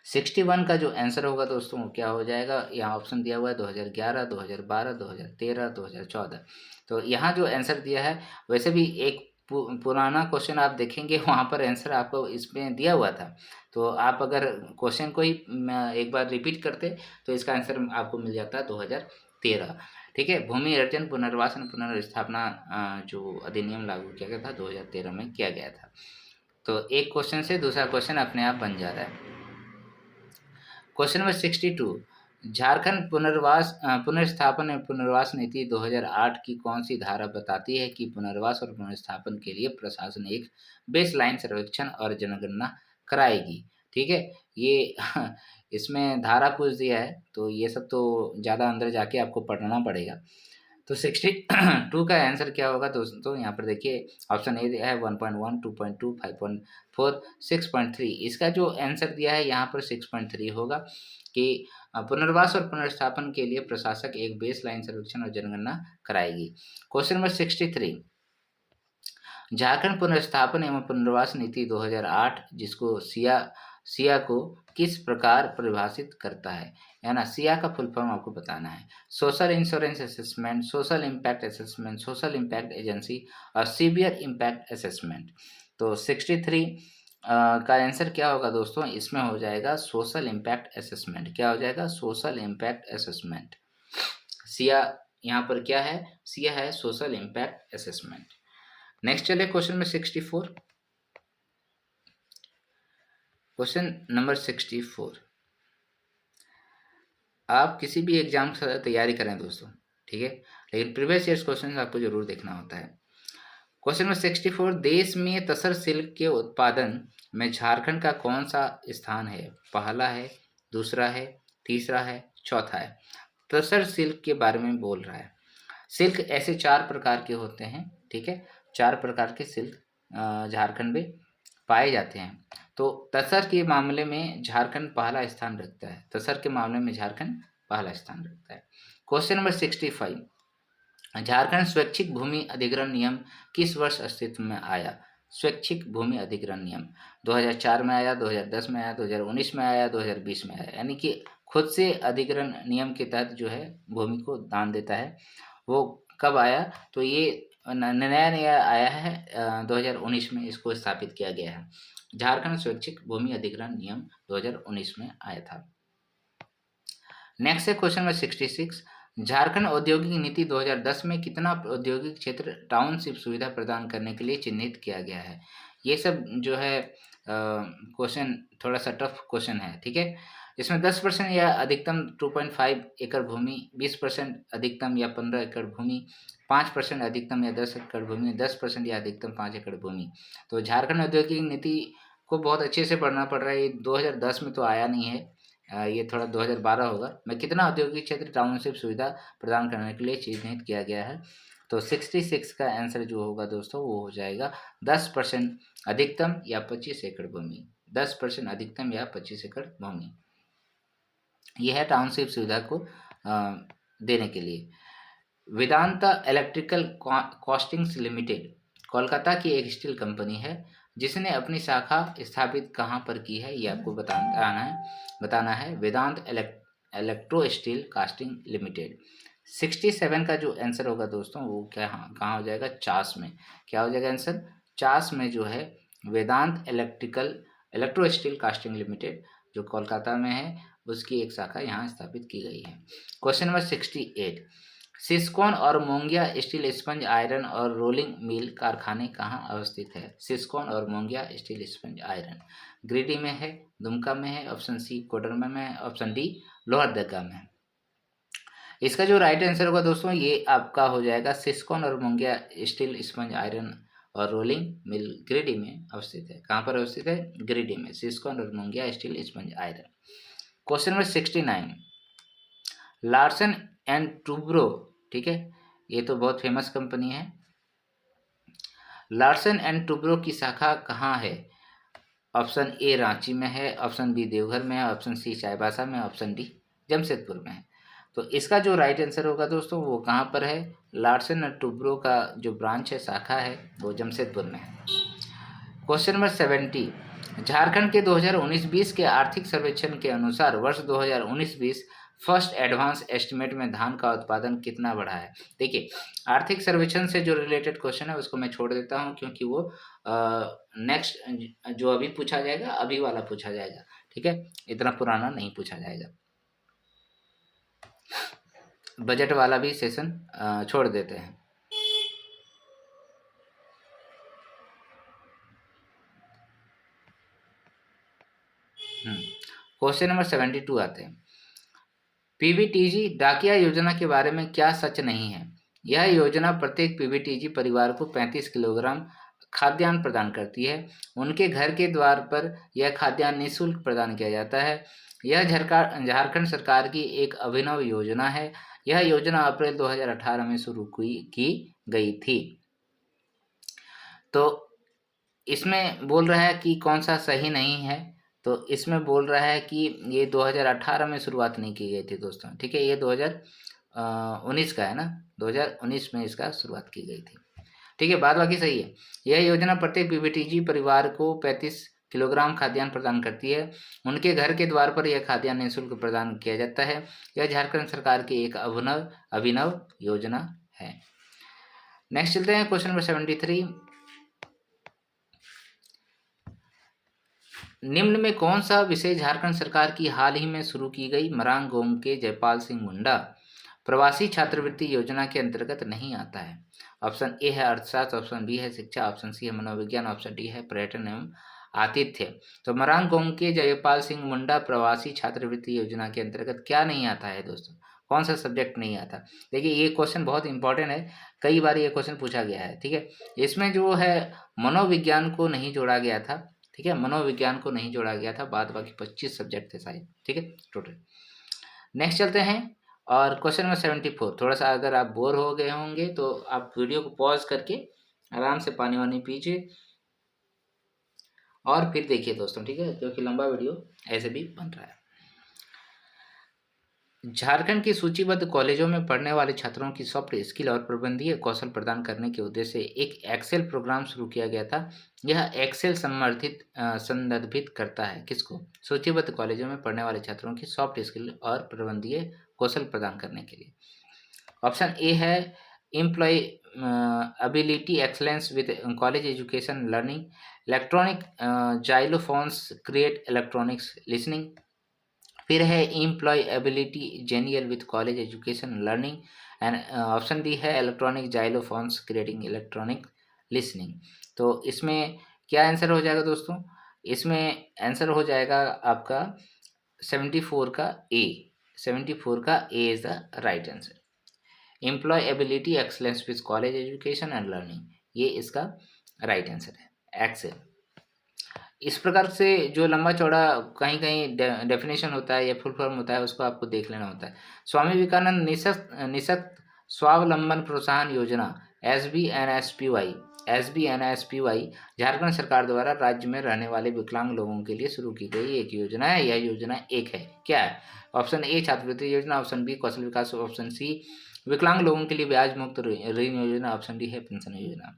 61 का जो आंसर होगा दोस्तों वो क्या हो जाएगा? यहाँ ऑप्शन दिया हुआ है 2011, 2012, 2013, 2014। तो यहाँ जो आंसर दिया है, वैसे भी एक पुराना क्वेश्चन आप देखेंगे, वहाँ पर आंसर आपको इसमें दिया हुआ था। तो आप अगर क्वेश्चन को ही एक बार रिपीट करते तो इसका आंसर आपको मिल जाता है 2013। ठीक है, भूमि अर्जन पुनर्वासन पुनर्स्थापना जो अधिनियम लागू किया गया था 2013 में किया गया था। तो एक क्वेश्चन से दूसरा क्वेश्चन अपने आप बन जा रहा है। क्वेश्चन नंबर 62, झारखंड पुनर्स्थापन एवं पुनर्वास नीति 2008 की कौन सी धारा बताती है कि पुनर्वास और पुनर्स्थापन के लिए प्रशासन एक बेसलाइन सर्वेक्षण और जनगणना कराएगी? ठीक है, ये इसमें धारा कुछ दिया है, तो ये सब तो ज़्यादा अंदर जाके आपको पढ़ना पड़ेगा। तो 62 का आंसर क्या होगा दोस्तों? यहाँ पर देखिए ऑप्शन ए दिया है 1.1, 2.2, 5.4, 6.3। इसका जो आंसर दिया है यहाँ पर 6.3 होगा कि पुनर्वास और पुनर्स्थापन के लिए प्रशासक एक बेस लाइन सर्वेक्षण और जनगणना कराएगी। क्वेश्चन नंबर 63, झारखंड पुनर्स्थापन एवं पुनर्वास नीति 2008 जिसको सिया को किस प्रकार परिभाषित करता है? है ना, सिया का फुल फॉर्म आपको बताना है। Social insurance assessment, social impact assessment, social impact agency और सीवियर इम्पैक्ट असेसमेंट। तो 63 का आंसर क्या होगा दोस्तों? इसमें हो जाएगा सोशल इम्पैक्ट असेसमेंट। क्या हो जाएगा? Social impact assessment. सिया यहाँ पर क्या है? सिया है सोशल इम्पैक्ट असेसमेंट। नेक्स्ट चले क्वेश्चन में 64। क्वेश्चन नंबर 64, आप किसी भी एग्जाम से तैयारी करें दोस्तों, ठीक है, लेकिन प्रीवियस ईयर्स क्वेश्चन आपको जरूर देखना होता है। क्वेश्चन नंबर 64, देश में तसर सिल्क के उत्पादन में झारखंड का कौन सा स्थान है? पहला है, दूसरा है, तीसरा है, चौथा है। तसर सिल्क के बारे में बोल रहा है। सिल्क ऐसे 4 प्रकार के होते हैं, ठीक है, 4 प्रकार के सिल्क झारखंड में पाए जाते हैं। तो तसर के मामले में झारखंड पहला स्थान रखता है। तसर के मामले में झारखंड पहला स्थान रखता है। क्वेश्चन नंबर 65, झारखंड स्वैच्छिक भूमि अधिग्रहण नियम किस वर्ष अस्तित्व में आया? स्वैच्छिक भूमि अधिग्रहण नियम 2004 में आया, 2010 में आया, 2019 में आया, 2020 में आया। यानी कि खुद से अधिग्रहण नियम के तहत जो है भूमि को दान देता है, वो कब आया? तो ये नया आया है 2019 में इसको स्थापित किया गया है। झारखंड स्वैच्छिक भूमि अधिग्रहण नियम 2019 में आया था। नेक्स्ट है क्वेश्चन नंबर 66, झारखंड औद्योगिक नीति 2010 में कितना औद्योगिक क्षेत्र टाउनशिप सुविधा प्रदान करने के लिए चिन्हित किया गया है? ये सब जो है क्वेश्चन थोड़ा सा टफ क्वेश्चन है, ठीक है। इसमें 10% या अधिकतम 2.5 एकड़ भूमि, 20% अधिकतम या 15 एकड़ भूमि, 5% अधिकतम या 10 एकड़ भूमि, 10% या अधिकतम 5 एकड़ भूमि। तो झारखंड औद्योगिक नीति को बहुत अच्छे से पढ़ना पड़ रहा है। ये 2010 में तो आया नहीं है, ये थोड़ा 2012 होगा। मैं कितना औद्योगिक क्षेत्र टाउनशिप सुविधा प्रदान करने के लिए चिन्हित किया गया है? तो 66 का आंसर जो होगा दोस्तों वो हो जाएगा 10% अधिकतम या 25 एकड़ भूमि। 10% अधिकतम या 25 एकड़ भूमि, यह है टाउनशिप सुविधा को देने के लिए। Vedanta electrical castings limited Kolkata की एक स्टील कंपनी है जिसने अपनी शाखा स्थापित कहाँ पर की है, ये आपको बताना है। वेदांत इलेक्ट्रो स्टील कास्टिंग लिमिटेड। 67 का जो आंसर होगा दोस्तों वो कहाँ हो जाएगा? चास में। क्या हो जाएगा आंसर? चास में जो है वेदांत इलेक्ट्रो स्टील कास्टिंग लिमिटेड जो कोलकाता में है उसकी एक शाखा यहाँ स्थापित की गई है। क्वेश्चन नंबर 68, सिस्कॉन और मोंगिया स्टील स्पंज आयरन और रोलिंग मिल कारखाने कहाँ अवस्थित है? सिस्कॉन और Mongia steel sponge iron Giridih में है, दुमका में है, ऑप्शन सी कोडरमा में है, ऑप्शन डी लोहरदगा में है। इसका जो राइट आंसर होगा दोस्तों ये आपका हो जाएगा सिस्कॉन और मोंगिया स्टील स्पंज आयरन और रोलिंग मिल गिरिडीह में अवस्थित है। कहाँ पर अवस्थित है? गिरिडीह में, सिस्कॉन और Mongia steel sponge iron. Question number 69, Larsen and Toubro, ठीक है, ये तो बहुत फेमस कंपनी है। लार्सन एंड टूब्रो की शाखा कहाँ है? ऑप्शन ए रांची में है, ऑप्शन बी देवघर में है, ऑप्शन सी चाईबासा में, ऑप्शन डी जमशेदपुर में है। तो इसका जो राइट आंसर होगा दोस्तों वो कहाँ पर है? लार्सन एंड टूब्रो का जो ब्रांच है, शाखा है, वो जमशेदपुर में है। क्वेश्चन नंबर 70, झारखंड के 2019-20 के आर्थिक सर्वेक्षण के अनुसार वर्ष 2019-20 फर्स्ट एडवांस एस्टिमेट में धान का उत्पादन कितना बढ़ा है? देखिए, आर्थिक सर्वेक्षण से जो रिलेटेड क्वेश्चन है उसको मैं छोड़ देता हूं, क्योंकि वो नेक्स्ट जो अभी पूछा जाएगा, अभी वाला पूछा जाएगा, ठीक है, इतना पुराना नहीं पूछा जाएगा। बजट वाला भी सेशन छोड़ देते हैं। क्वेश्चन नंबर 72 आते हैं। पीबीटीजी डाकिया योजना के बारे में क्या सच नहीं है? यह योजना प्रत्येक पीबीटीजी परिवार को 35 किलोग्राम खाद्यान्न प्रदान करती है। उनके घर के द्वार पर यह खाद्यान्न निःशुल्क प्रदान किया जाता है। यह झारखंड सरकार की एक अभिनव योजना है। यह योजना अप्रैल 2018 में शुरू की गई थी। तो इसमें बोल रहा है कि कौन सा सही नहीं है, तो इसमें बोल रहा है कि ये 2018 में शुरुआत नहीं की गई थी दोस्तों, ठीक है, ये 2019 का है ना, 2019 में इसका शुरुआत की गई थी, ठीक है, बात बाकी सही है। यह योजना प्रत्येक पीबीटीजी परिवार को 35 किलोग्राम खाद्यान्न प्रदान करती है। उनके घर के द्वार पर यह खाद्यान्न निःशुल्क प्रदान किया जाता है। यह झारखंड सरकार की एक अभिनव योजना है। नेक्स्ट चलते हैं क्वेश्चन नंबर 73, निम्न में कौन सा विषय झारखंड सरकार की हाल ही में शुरू की गई मरांग गोम के जयपाल सिंह मुंडा प्रवासी छात्रवृत्ति योजना के अंतर्गत नहीं आता है? ऑप्शन ए है अर्थशास्त्र, ऑप्शन बी है शिक्षा, ऑप्शन सी है मनोविज्ञान, ऑप्शन डी है पर्यटन एवं आतिथ्य। तो मरांग गोम के जयपाल सिंह मुंडा प्रवासी छात्रवृत्ति योजना के अंतर्गत क्या नहीं आता है दोस्तों? कौन सा सब्जेक्ट नहीं आता? देखिए, ये क्वेश्चन बहुत इंपॉर्टेंट है, कई बार ये क्वेश्चन पूछा गया है, ठीक है। इसमें जो है मनोविज्ञान को नहीं जोड़ा गया था, ठीक है, मनोविज्ञान को नहीं जोड़ा गया था, बाद बाकी 25 सब्जेक्ट थे शायद, ठीक है, टोटल। नेक्स्ट चलते हैं और क्वेश्चन नंबर 74, थोड़ा सा अगर आप बोर हो गए होंगे तो आप वीडियो को पॉज करके आराम से पानी वानी पीजिए और फिर देखिए दोस्तों, ठीक है, क्योंकि लंबा वीडियो ऐसे भी बन रहा है। झारखंड की सूचीबद्ध कॉलेजों में पढ़ने वाले छात्रों की सॉफ्ट स्किल और प्रबंधकीय कौशल प्रदान करने के उद्देश्य से एक एक्सेल प्रोग्राम शुरू किया गया था। यह एक्सेल संदर्भित करता है किसको? सूचीबद्ध कॉलेजों में पढ़ने वाले छात्रों की सॉफ्ट स्किल और प्रबंधकीय कौशल प्रदान करने के लिए। ऑप्शन ए है employ ability excellence with college education learning, electronic xylophones create electronics listening. फिर है employ ability genial with college education learning and option D है electronic xylophones creating electronic listening. तो इसमें क्या आंसर हो जाएगा दोस्तों? इसमें आंसर हो जाएगा आपका 74 का ए। 74 का A is the right answer. Employ ability excellence with college education and learning, ये इसका राइट आंसर है, एक्सेल। इस प्रकार से जो लंबा चौड़ा कहीं कहीं डेफिनेशन होता है या फुल फॉर्म होता है उसको आपको देख लेना होता है। स्वामी विवेकानंद निःशक्त स्वावलंबन प्रोत्साहन योजना SBNSPY झारखंड सरकार द्वारा राज्य में रहने वाले विकलांग लोगों के लिए शुरू की गई एक योजना है। यह योजना एक है, क्या है? ऑप्शन ए छात्रवृत्ति योजना, ऑप्शन बी कौशल विकास, ऑप्शन सी विकलांग लोगों के लिए ब्याज मुक्त ऋण योजना, ऑप्शन डी है पेंशन योजना।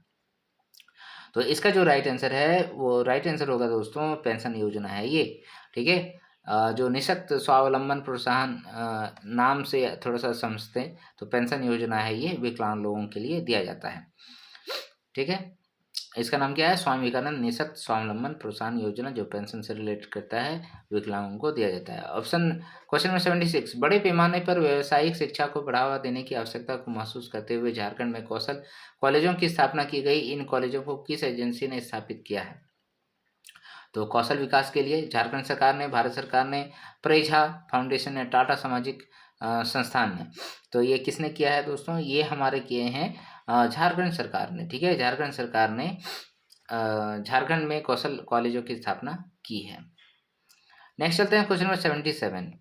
तो इसका जो राइट आंसर है वो राइट आंसर होगा दोस्तों पेंशन योजना है ये, ठीक है। जो निःशक्त स्वावलंबन प्रोत्साहन नाम से थोड़ा सा समझते हैं तो पेंशन योजना है ये, विकलांग लोगों के लिए दिया जाता है, ठीक है। इसका नाम क्या है? स्वामी विवेकानंद निःशक्त स्वावलंबन प्रोत्साहन योजना, जो पेंशन से रिलेट करता है, विकलांगों को दिया जाता है। ऑप्शन क्वेश्चन नंबर 76, बड़े पैमाने पर व्यावसायिक शिक्षा को बढ़ावा देने की आवश्यकता को महसूस करते हुए झारखंड में कौशल कॉलेजों की स्थापना की गई। इन कॉलेजों को किस एजेंसी ने स्थापित किया है? तो कौशल विकास के लिए झारखंड सरकार ने, भारत सरकार ने, प्रेझा फाउंडेशन ने, टाटा सामाजिक संस्थान ने। तो ये किसने किया है दोस्तों? ये हमारे किए हैं झारखंड सरकार ने। ठीक है, झारखंड सरकार ने झारखंड में कौशल कॉलेजों की स्थापना की है। नेक्स्ट चलते हैं क्वेश्चन नंबर 77,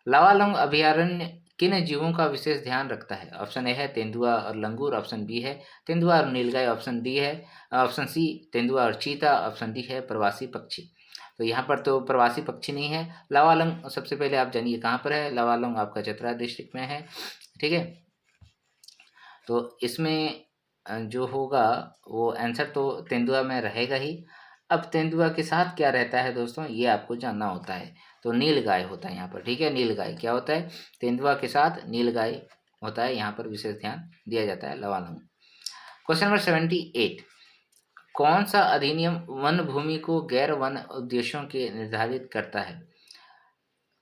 लावालौंग अभयारण्य किन जीवों का विशेष ध्यान रखता है? ऑप्शन ए है तेंदुआ और लंगूर, ऑप्शन बी है तेंदुआ और नीलगाय, ऑप्शन सी तेंदुआ और चीता, ऑप्शन डी है प्रवासी पक्षी। तो यहाँ पर तो प्रवासी पक्षी नहीं है। लावालौंग सबसे पहले आप जानिए कहाँ पर है। लावालौंग आपका चतरा डिस्ट्रिक्ट में है। ठीक है, तो इसमें जो होगा वो आंसर तो तेंदुआ में रहेगा ही। अब तेंदुआ के साथ क्या रहता है दोस्तों, ये आपको जानना होता है। तो नीलगाय होता है यहाँ पर। ठीक है, नीलगाय क्या होता है? तेंदुआ के साथ नीलगाय होता है, यहाँ पर विशेष ध्यान दिया जाता है लावालौंग। क्वेश्चन नंबर 78, कौन सा अधिनियम वन भूमि को गैर वन उद्देश्यों के निर्धारित करता है?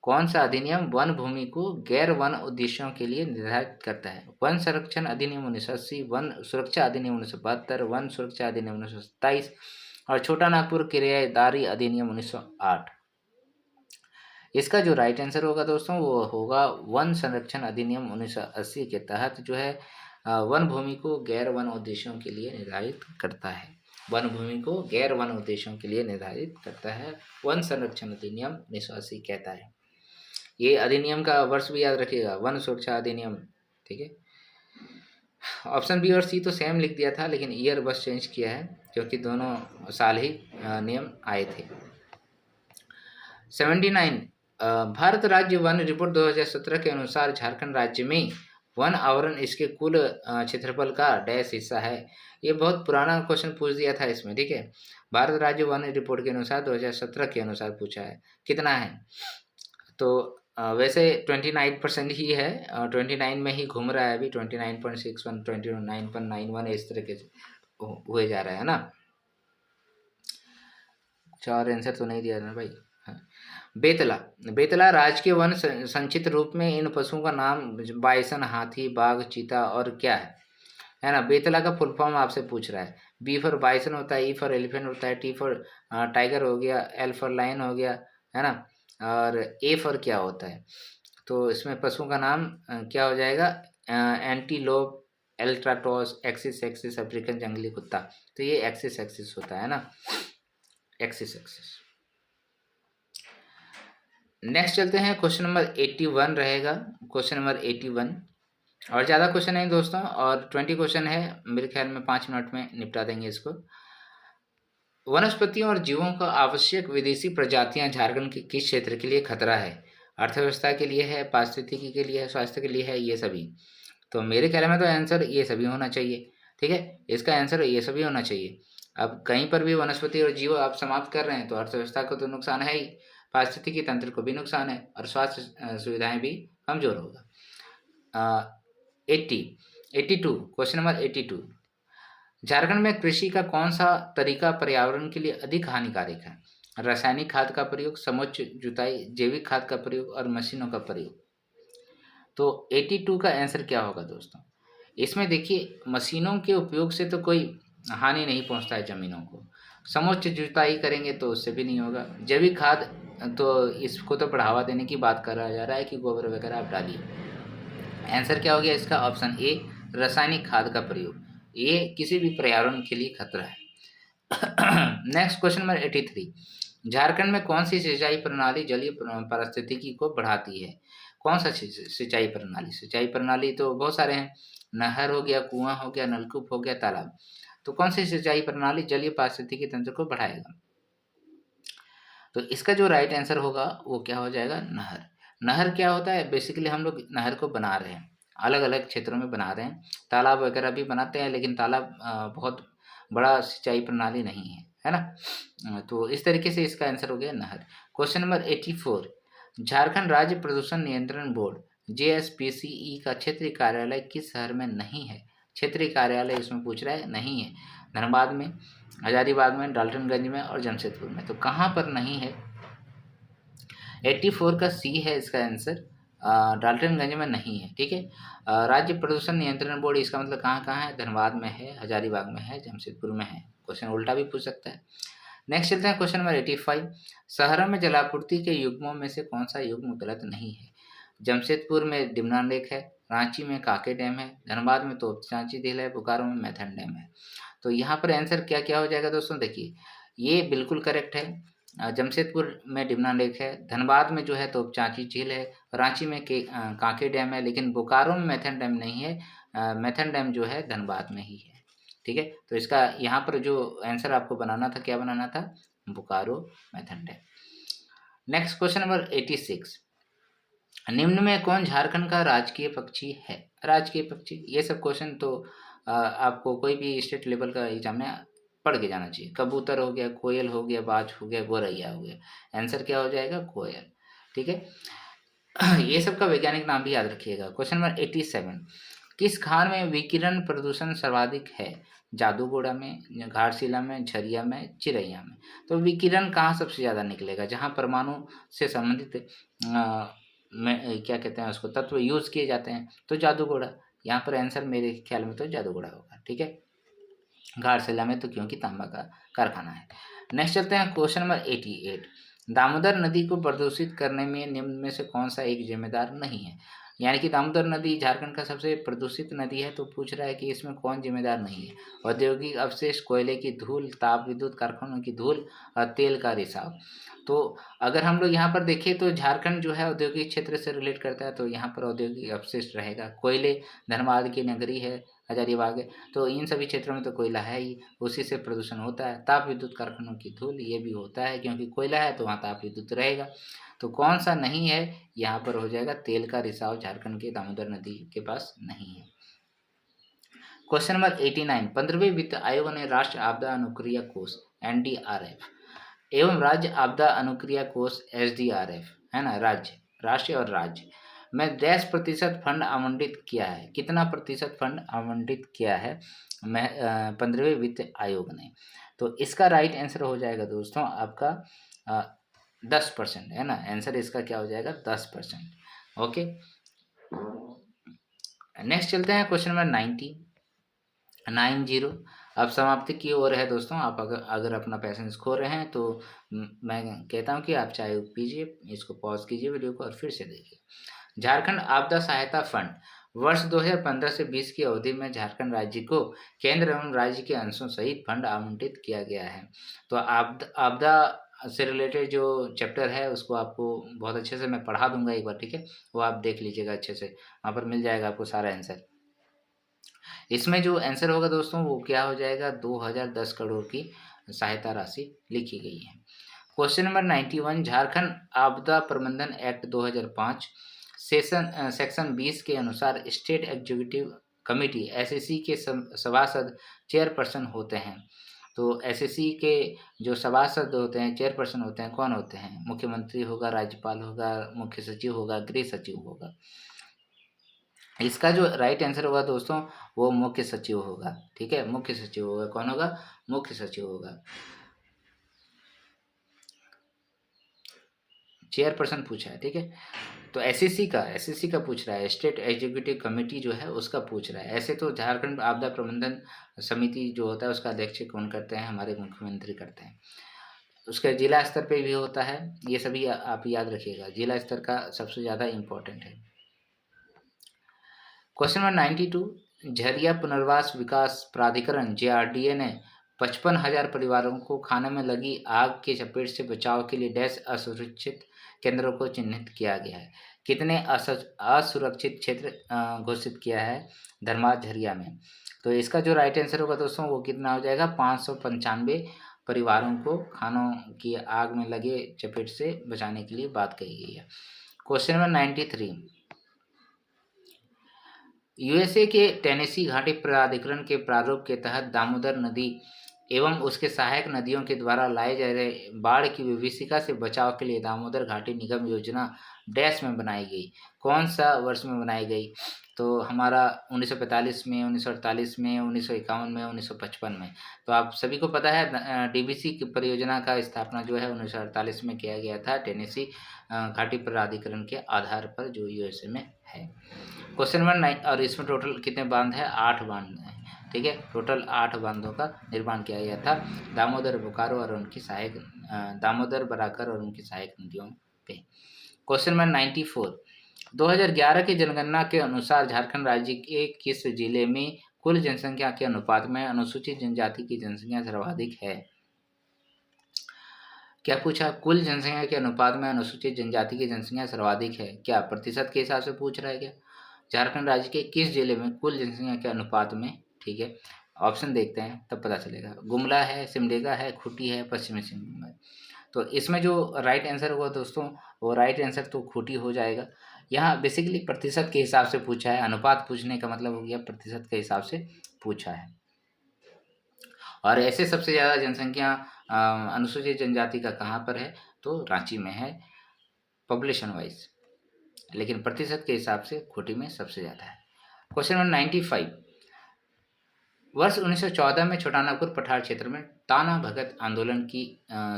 कौन सा अधिनियम वन भूमि को गैर वन उद्देश्यों के लिए निर्धारित करता है? वन संरक्षण अधिनियम 1980, वन सुरक्षा अधिनियम 1972, वन सुरक्षा अधिनियम 1927 और छोटा नागपुर किराएदारी अधिनियम 1908। इसका जो राइट आंसर होगा दोस्तों वो होगा वन संरक्षण अधिनियम 1980 के तहत जो है वन भूमि को गैर वन उद्देश्यों के लिए निर्धारित करता है। वन भूमि को गैर वन उद्देश्यों के लिए निर्धारित करता है, वन संरक्षण अधिनियम 1980 कहता है। ये अधिनियम का वर्ष भी याद रखिएगा, वन सुरक्षा अधिनियम। ठीक है, ऑप्शन बी और सी तो सेम लिख दिया था, लेकिन ईयर बस चेंज किया है क्योंकि दोनों साल ही नियम आए थे। 79, भारत राज्य वन रिपोर्ट 2017 के अनुसार झारखंड राज्य में वन आवरण इसके कुल क्षेत्रफल का डैश हिस्सा है। ये बहुत पुराना क्वेश्चन पूछ दिया था इसमें। ठीक है, भारत राज्य वन रिपोर्ट के अनुसार 2017 के अनुसार पूछा है कितना है। तो वैसे 29% ही है, 29 में ही घूम रहा है अभी, 29.61, 29.91 इस तरीके से हुए जा रहा है ना। चार आंसर तो नहीं दिया ना भाई। हाँ। बेतला राजकीय वन संक्षिप्त रूप में इन पशुओं का नाम बाइसन, हाथी, बाघ, चीता और क्या है ना। बेतला का फुल फॉर्म आपसे पूछ रहा है। बी फॉर बाइसन होता है, ई फॉर एलिफेंट होता है, टी फॉर टाइगर हो गया, एल फॉर लायन हो गया, है ना, और ए फॉर क्या होता है। तो इसमें पशुओं का नाम क्या हो जाएगा? एंटीलोप, एल्ट्राटॉस, एक्सिस अफ्रीकन जंगली कुत्ता। तो ये एक्सिस होता है ना, एक्सिस। नेक्स्ट चलते हैं, क्वेश्चन नंबर 81 रहेगा। क्वेश्चन नंबर 81 और ज़्यादा क्वेश्चन है दोस्तों, और 20 क्वेश्चन है, मेरे ख्याल में 5 मिनट में निपटा देंगे इसको। वनस्पतियों और जीवों का आवश्यक विदेशी प्रजातियां झारखंड के किस क्षेत्र के लिए खतरा है? अर्थव्यवस्था के लिए है, पारिस्थितिकी के लिए है, स्वास्थ्य के लिए है, ये सभी। तो मेरे ख्याल में तो आंसर ये सभी होना चाहिए। ठीक है, इसका आंसर ये सभी होना चाहिए। अब कहीं पर भी वनस्पति और जीव आप समाप्त कर रहे हैं तो अर्थव्यवस्था को तो नुकसान है ही, पारिस्थितिकी तंत्र को भी नुकसान है, और स्वास्थ्य सुविधाएं भी कमजोर होगा। 82 क्वेश्चन नंबर 82, झारखंड में कृषि का कौन सा तरीका पर्यावरण के लिए अधिक हानिकारक है? रासायनिक खाद का प्रयोग, समोच्च जुताई, जैविक खाद का प्रयोग और मशीनों का प्रयोग। तो 82 का आंसर क्या होगा दोस्तों? इसमें देखिए, मशीनों के उपयोग से तो कोई हानि नहीं पहुंचता है जमीनों को, समोच्च जुताई करेंगे तो उससे भी नहीं होगा, जैविक खाद तो इसको तो बढ़ावा देने की बात करा जा रहा है कि गोबर वगैरह आप डालिए। आंसर क्या हो गया इसका? ऑप्शन ए, रासायनिक खाद का प्रयोग। ये किसी भी पर्यावरण के लिए खतरा है। नेक्स्ट क्वेश्चन नंबर 83, झारखंड में कौन सी सिंचाई प्रणाली जलीय पारिस्थितिकी को बढ़ाती है? कौन सा सिंचाई प्रणाली? सिंचाई प्रणाली तो बहुत सारे हैं, नहर हो गया, कुआं हो गया, नलकूप हो गया, तालाब। तो कौन सी सिंचाई प्रणाली जलीय पारिस्थितिकी तंत्र को बढ़ाएगा? तो इसका जो राइट आंसर होगा वो क्या हो जाएगा? नहर। नहर क्या होता है? बेसिकली हम लोग नहर को बना रहे हैं, अलग अलग क्षेत्रों में बना रहे हैं, तालाब वगैरह भी बनाते हैं, लेकिन तालाब बहुत बड़ा सिंचाई प्रणाली नहीं है ना। तो इस तरीके से इसका आंसर हो गया नहर। क्वेश्चन नंबर 84, झारखंड राज्य प्रदूषण नियंत्रण बोर्ड JSPCE का क्षेत्रीय कार्यालय किस शहर में नहीं है? क्षेत्रीय कार्यालय इसमें पूछ रहा है, नहीं है। धनबाद में, हजारीबाग में, डाल्टनगंज में और जमशेदपुर में। तो कहाँ पर नहीं है? 84 का सी है इसका आंसर, डाल्टनगंज में नहीं है। ठीक है, राज्य प्रदूषण नियंत्रण बोर्ड, इसका मतलब कहाँ कहाँ है? धनबाद में है, हजारीबाग में है, जमशेदपुर में है। क्वेश्चन उल्टा भी पूछ सकता है। नेक्स्ट चलते हैं क्वेश्चन नंबर 85। शहरों में जलापूर्ति के युग्मों में से कौन सा युग्म गलत नहीं है? जमशेदपुर में डिमना लेक है, रांची में काके डैम है, धनबाद में तोपचांची झील है, बोकारो में मैथन डैम है। तो यहाँ पर आंसर क्या क्या हो जाएगा दोस्तों? देखिए, ये बिल्कुल करेक्ट है। जमशेदपुर में डिमना लेक है, धनबाद में जो है तोपचांची झील है, रांची में कांके डैम है, लेकिन बोकारो में मैथन डैम नहीं है। मैथन डैम जो है धनबाद में ही है। ठीक है, तो इसका यहाँ पर जो आंसर आपको बनाना था, क्या बनाना था? Bokaro Maithon dam. Next question number 86। निम्न में कौन झारखंड का राजकीय पक्षी है? राजकीय पक्षी, ये सब क्वेश्चन तो आपको कोई भी स्टेट लेवल का एग्जाम में पढ़ के जाना चाहिए। कबूतर हो गया, कोयल हो गया, बाज हो गया, गोरैया हो गया। आंसर क्या हो जाएगा? कोयल। ठीक है, ये सब का वैज्ञानिक नाम भी याद रखिएगा। Question number 87। किस खान में विकिरण प्रदूषण सर्वाधिक है? जादूगोड़ा में, घाटशिला में, झरिया में, चिरैया में। तो विकिरण कहाँ सबसे ज़्यादा निकलेगा? जहाँ परमाणु से संबंधित में क्या कहते हैं उसको, तत्व यूज किए जाते हैं, तो जादूगोड़ा। यहाँ पर आंसर मेरे ख्याल में तो जादूगोड़ा होगा। ठीक है, घाटशिला में तो क्योंकि तांबा का कारखाना है। नेक्स्ट चलते हैं क्वेश्चन नंबर 88। दामोदर नदी को प्रदूषित करने में निम्न में से कौन सा एक जिम्मेदार नहीं है? यानी कि दामोदर नदी झारखंड का सबसे प्रदूषित नदी है, तो पूछ रहा है कि इसमें कौन जिम्मेदार नहीं है? औद्योगिक अवशेष, कोयले की धूल, ताप विद्युत कारखानों की धूल और तेल का रिसाव। तो अगर हम लोग यहाँ पर देखें तो झारखंड जो है औद्योगिक क्षेत्र से रिलेट करता है, तो यहाँ पर औद्योगिक अवशेष रहेगा। कोयले, धनबाद की नगरी है हजारीबाग है, तो इन सभी क्षेत्रों में तो कोयला है ही, उसी से प्रदूषण होता है। ताप विद्युत कारखानों की धूल, ये भी होता है, क्योंकि कोयला है तो वहाँ ताप विद्युत रहेगा। तो कौन सा नहीं है? यहाँ पर हो जाएगा तेल का रिसाव, झारखंड के दामोदर नदी के पास नहीं है। Question number 89। 15वें वित्त आयोग ने राष्ट्रीय आपदा अनुक्रिया कोष NDRF एवं राज्य आपदा अनुक्रिया कोष SDRF, है ना, राज्य, राष्ट्रीय और राज्य में 10% फंड आवंटित किया है। कितना प्रतिशत फंड आवंटित किया है 15वें वित्त आयोग ने? तो इसका राइट आंसर हो जाएगा दोस्तों आपका 10%, है ना। आंसर इसका क्या हो जाएगा? 10%। ओके, नेक्स्ट चलते हैं क्वेश्चन नंबर 90। अब समाप्ति की ओर है दोस्तों। आप अगर अपना पैसेंस खो रहे हैं तो मैं कहता हूं कि आप चाय पीजिए, इसको पॉज कीजिए वीडियो को और फिर से देखिए। झारखंड आपदा सहायता फंड वर्ष 2015 से 20 की अवधि में झारखंड राज्य को केंद्र एवं राज्य के अंशों सहित फंड आवंटित किया गया है। तो आपदा से रिलेटेड जो चैप्टर है उसको आपको बहुत अच्छे से मैं पढ़ा दूंगा एक बार, ठीक है, वो आप देख लीजिएगा अच्छे से, वहाँ पर मिल जाएगा आपको सारा आंसर। इसमें जो आंसर होगा दोस्तों वो क्या हो जाएगा? 2010 करोड़ की सहायता राशि लिखी गई है। Question number 91। झारखंड आपदा प्रबंधन एक्ट 2005 सेक्शन 20 के अनुसार स्टेट एग्जीक्यूटिव कमेटी SAC के सभासद चेयरपर्सन होते हैं। तो SAC के जो सभासद होते हैं, चेयरपर्सन होते हैं, कौन होते हैं? मुख्यमंत्री होगा, राज्यपाल होगा, मुख्य सचिव होगा, गृह सचिव होगा। इसका जो राइट आंसर होगा दोस्तों वो मुख्य सचिव होगा। ठीक है, मुख्य सचिव होगा। कौन होगा? मुख्य सचिव होगा। चेयरपर्सन पूछा है, ठीक है, तो SAC का पूछ रहा है, स्टेट एग्जीक्यूटिव कमेटी जो है उसका पूछ रहा है। ऐसे तो झारखंड आपदा प्रबंधन समिति जो होता है उसका अध्यक्ष कौन करते हैं? हमारे मुख्यमंत्री करते हैं। उसका जिला स्तर पे भी होता है। ये सभी आप याद रखिएगा, जिला स्तर का सबसे ज़्यादा इम्पोर्टेंट है। Question number 92। झरिया पुनर्वास विकास प्राधिकरण JRDA ने 55,000 परिवारों को खाने में लगी आग की चपेट से बचाव के लिए डैश असुरक्षित केंद्रों को चिन्हित किया गया है। कितने असुरक्षित क्षेत्र घोषित किया है धर्माज झरिया में? तो इसका जो राइट आंसर होगा दोस्तों वो कितना हो जाएगा? 595 परिवारों को खानों की आग में लगे चपेट से बचाने के लिए बात कही गई है। Question number 93। USA के टेनेसी घाटी प्राधिकरण के प्रारूप के तहत दामोदर नदी एवं उसके सहायक नदियों के द्वारा लाए जा रहे बाढ़ की विभीषिका से बचाव के लिए दामोदर घाटी निगम योजना डैश में बनाई गई। कौन सा वर्ष में बनाई गई? तो हमारा 1945 में, 1948 में, 1951 में, 1955 में। तो आप सभी को पता है डीबीसी की परियोजना का स्थापना जो है 1948 में किया गया था, टेनेसी घाटी प्राधिकरण के आधार पर, जो यूएसए में है। क्वेश्चन नंबर 9, और इसमें टोटल कितने बांध है? 8 बांध हैं। ठीक है, टोटल 8 बांधों का निर्माण किया गया था दामोदर बोकारो और उनकी सहायक दामोदर बराकर और उनकी सहायक नदियों पे। क्वेश्चन नंबर 94, 2011 की जनगणना के अनुसार झारखंड राज्य के किस जिले में कुल जनसंख्या के अनुपात में अनुसूचित जनजाति की जनसंख्या सर्वाधिक है? क्या पूछा? कुल जनसंख्या के अनुपात में अनुसूचित जनजाति की जनसंख्या सर्वाधिक है। क्या प्रतिशत के हिसाब से पूछ रहा है क्या? झारखंड राज्य के किस जिले में कुल जनसंख्या के अनुपात में? ठीक है, ऑप्शन देखते हैं तब पता चलेगा। गुमला है, सिमडेगा है, खूंटी है, पश्चिमी सिंहभूम है। तो इसमें जो राइट आंसर होगा दोस्तों, वो राइट आंसर तो खूंटी हो जाएगा। यहाँ बेसिकली प्रतिशत के हिसाब से पूछा है, अनुपात पूछने का मतलब हो गया प्रतिशत के हिसाब से पूछा है। और ऐसे सबसे ज़्यादा जनसंख्या अनुसूचित जनजाति का कहाँ पर है? तो रांची में है पॉपुलेशन वाइज, लेकिन प्रतिशत के हिसाब से खूंटी में सबसे ज़्यादा है। क्वेश्चन नंबर 95, वर्ष 1914 में छोटानागपुर पठार क्षेत्र में ताना भगत आंदोलन की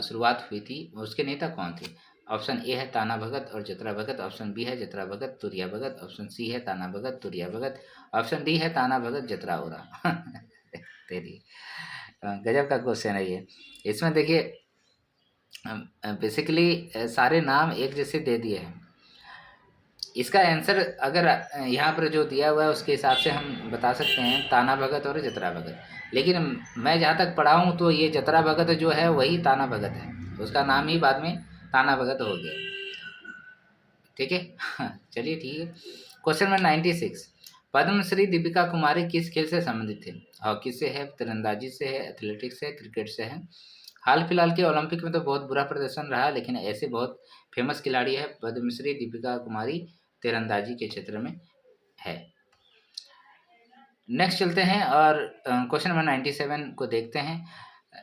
शुरुआत हुई थी। उसके नेता कौन थे? ऑप्शन ए है ताना भगत और जतरा भगत, ऑप्शन बी है जतरा भगत तुरिया भगत, ऑप्शन सी है ताना भगत तुरिया भगत, ऑप्शन डी है ताना भगत जतरा ओरा। तेरी गजब का क्वेश्चन है ये। इसमें देखिए बेसिकली सारे नाम एक जैसे दे दिए हैं। इसका आंसर अगर यहाँ पर जो दिया हुआ है उसके हिसाब से हम बता सकते हैं ताना भगत और जतरा भगत, लेकिन मैं जहाँ तक पढ़ा हूँ तो ये जतरा भगत जो है वही ताना भगत है, उसका नाम ही बाद में ताना भगत हो गया। ठीक है, चलिए ठीक है। क्वेश्चन नंबर 96, पद्मश्री दीपिका कुमारी किस खेल से संबंधित थे? हॉकी से है, तीरंदाजी से है, एथलेटिक्स से, क्रिकेट से है। हाल फिलहाल के ओलंपिक में तो बहुत बुरा प्रदर्शन रहा, लेकिन ऐसे बहुत फेमस खिलाड़ी है पद्मश्री दीपिका कुमारी, तीरंदाजी के क्षेत्र में है। नेक्स्ट चलते हैं और क्वेश्चन नंबर 97 को देखते हैं।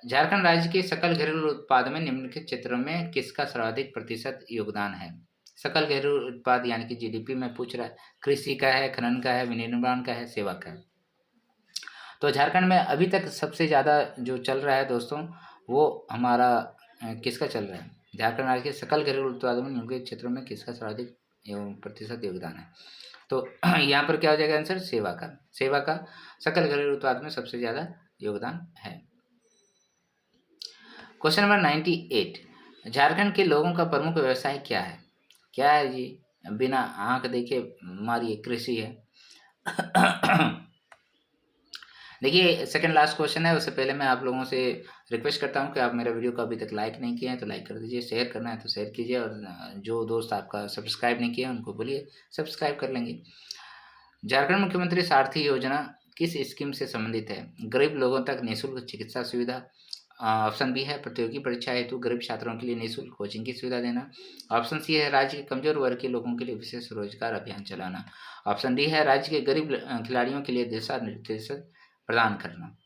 झारखंड राज्य के सकल घरेलू उत्पाद में निम्नलिखित क्षेत्रों में किसका सर्वाधिक प्रतिशत योगदान है? सकल घरेलू उत्पाद यानी कि जीडीपी में पूछ रहा है। कृषि का है, खनन का है, विनिर्माण का है, सेवा का है। तो झारखंड में अभी तक सबसे ज़्यादा जो चल रहा है दोस्तों वो हमारा किसका चल रहा है? झारखंड राज्य के सकल घरेलू उत्पाद में निम्नलिखित क्षेत्रों में किसका सर्वाधिक प्रतिशत योगदान है? तो यहाँ पर क्या हो जाएगा आंसर? सेवा का। सेवा का सकल घरेलू उत्पाद में सबसे ज़्यादा योगदान है। क्वेश्चन नंबर 98, झारखंड के लोगों का प्रमुख व्यवसाय क्या है? क्या है जी? बिना आंख देखे मारिए, कृषि है। देखिए सेकंड लास्ट क्वेश्चन है, उससे पहले मैं आप लोगों से रिक्वेस्ट करता हूं कि आप मेरे वीडियो को अभी तक लाइक नहीं किए हैं तो लाइक कर दीजिए, शेयर करना है तो शेयर कीजिए, और जो दोस्त आपका सब्सक्राइब नहीं किया उनको बोलिए सब्सक्राइब कर लेंगे। झारखंड मुख्यमंत्री सारथी योजना किस स्कीम से संबंधित है? गरीब लोगों तक निःशुल्क चिकित्सा सुविधा। ऑप्शन बी है प्रतियोगी परीक्षा हेतु गरीब छात्रों के लिए निःशुल्क कोचिंग की सुविधा देना। ऑप्शन सी है राज्य के कमजोर वर्ग के लोगों के लिए विशेष रोजगार अभियान चलाना। ऑप्शन डी है राज्य के गरीब खिलाड़ियों के लिए दिशा निर्देश प्रदान करना।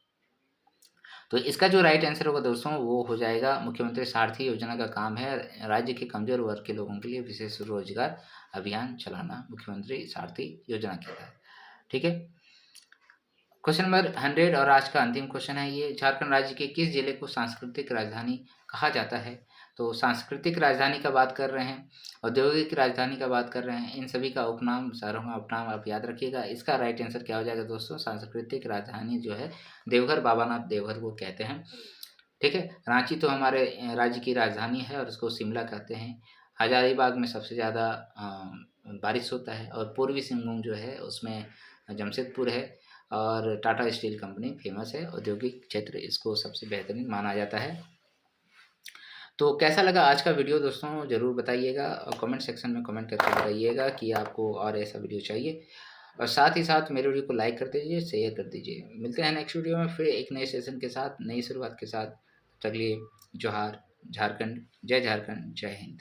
तो इसका जो राइट आंसर होगा दोस्तों वो हो जाएगा मुख्यमंत्री सारथी योजना का काम है राज्य के कमजोर वर्ग के लोगों के लिए विशेष रोजगार अभियान चलाना, मुख्यमंत्री सारथी योजना के तहत। ठीक है, क्वेश्चन नंबर 100 और आज का अंतिम क्वेश्चन है ये। झारखंड राज्य के किस जिले को सांस्कृतिक राजधानी कहा जाता है? तो सांस्कृतिक राजधानी का बात कर रहे हैं, औद्योगिक राजधानी का बात कर रहे हैं, इन सभी का उपनाम, शहरों का उपनाम आप याद रखिएगा। इसका राइट आंसर क्या हो जाएगा दोस्तों? सांस्कृतिक राजधानी जो है देवघर, बाबानाथ देवघर को कहते हैं। ठीक है, रांची तो हमारे राज्य की राजधानी है और उसको शिमला कहते हैं। हजारीबाग में सबसे ज़्यादा बारिश होता है, और पूर्वी सिंहभूम जो है उसमें जमशेदपुर है, और टाटा स्टील कंपनी फेमस है, औद्योगिक क्षेत्र इसको सबसे बेहतरीन माना जाता है। तो कैसा लगा आज का वीडियो दोस्तों ज़रूर बताइएगा, और कमेंट सेक्शन में कमेंट करके बताइएगा कि आपको और ऐसा वीडियो चाहिए, और साथ ही साथ मेरे वीडियो को लाइक कर दीजिए, शेयर कर दीजिए। मिलते हैं नेक्स्ट वीडियो में फिर एक नए सेशन के साथ, नई शुरुआत के साथ। चलिए, जोहार झारखंड, जय झारखंड, जय हिंद।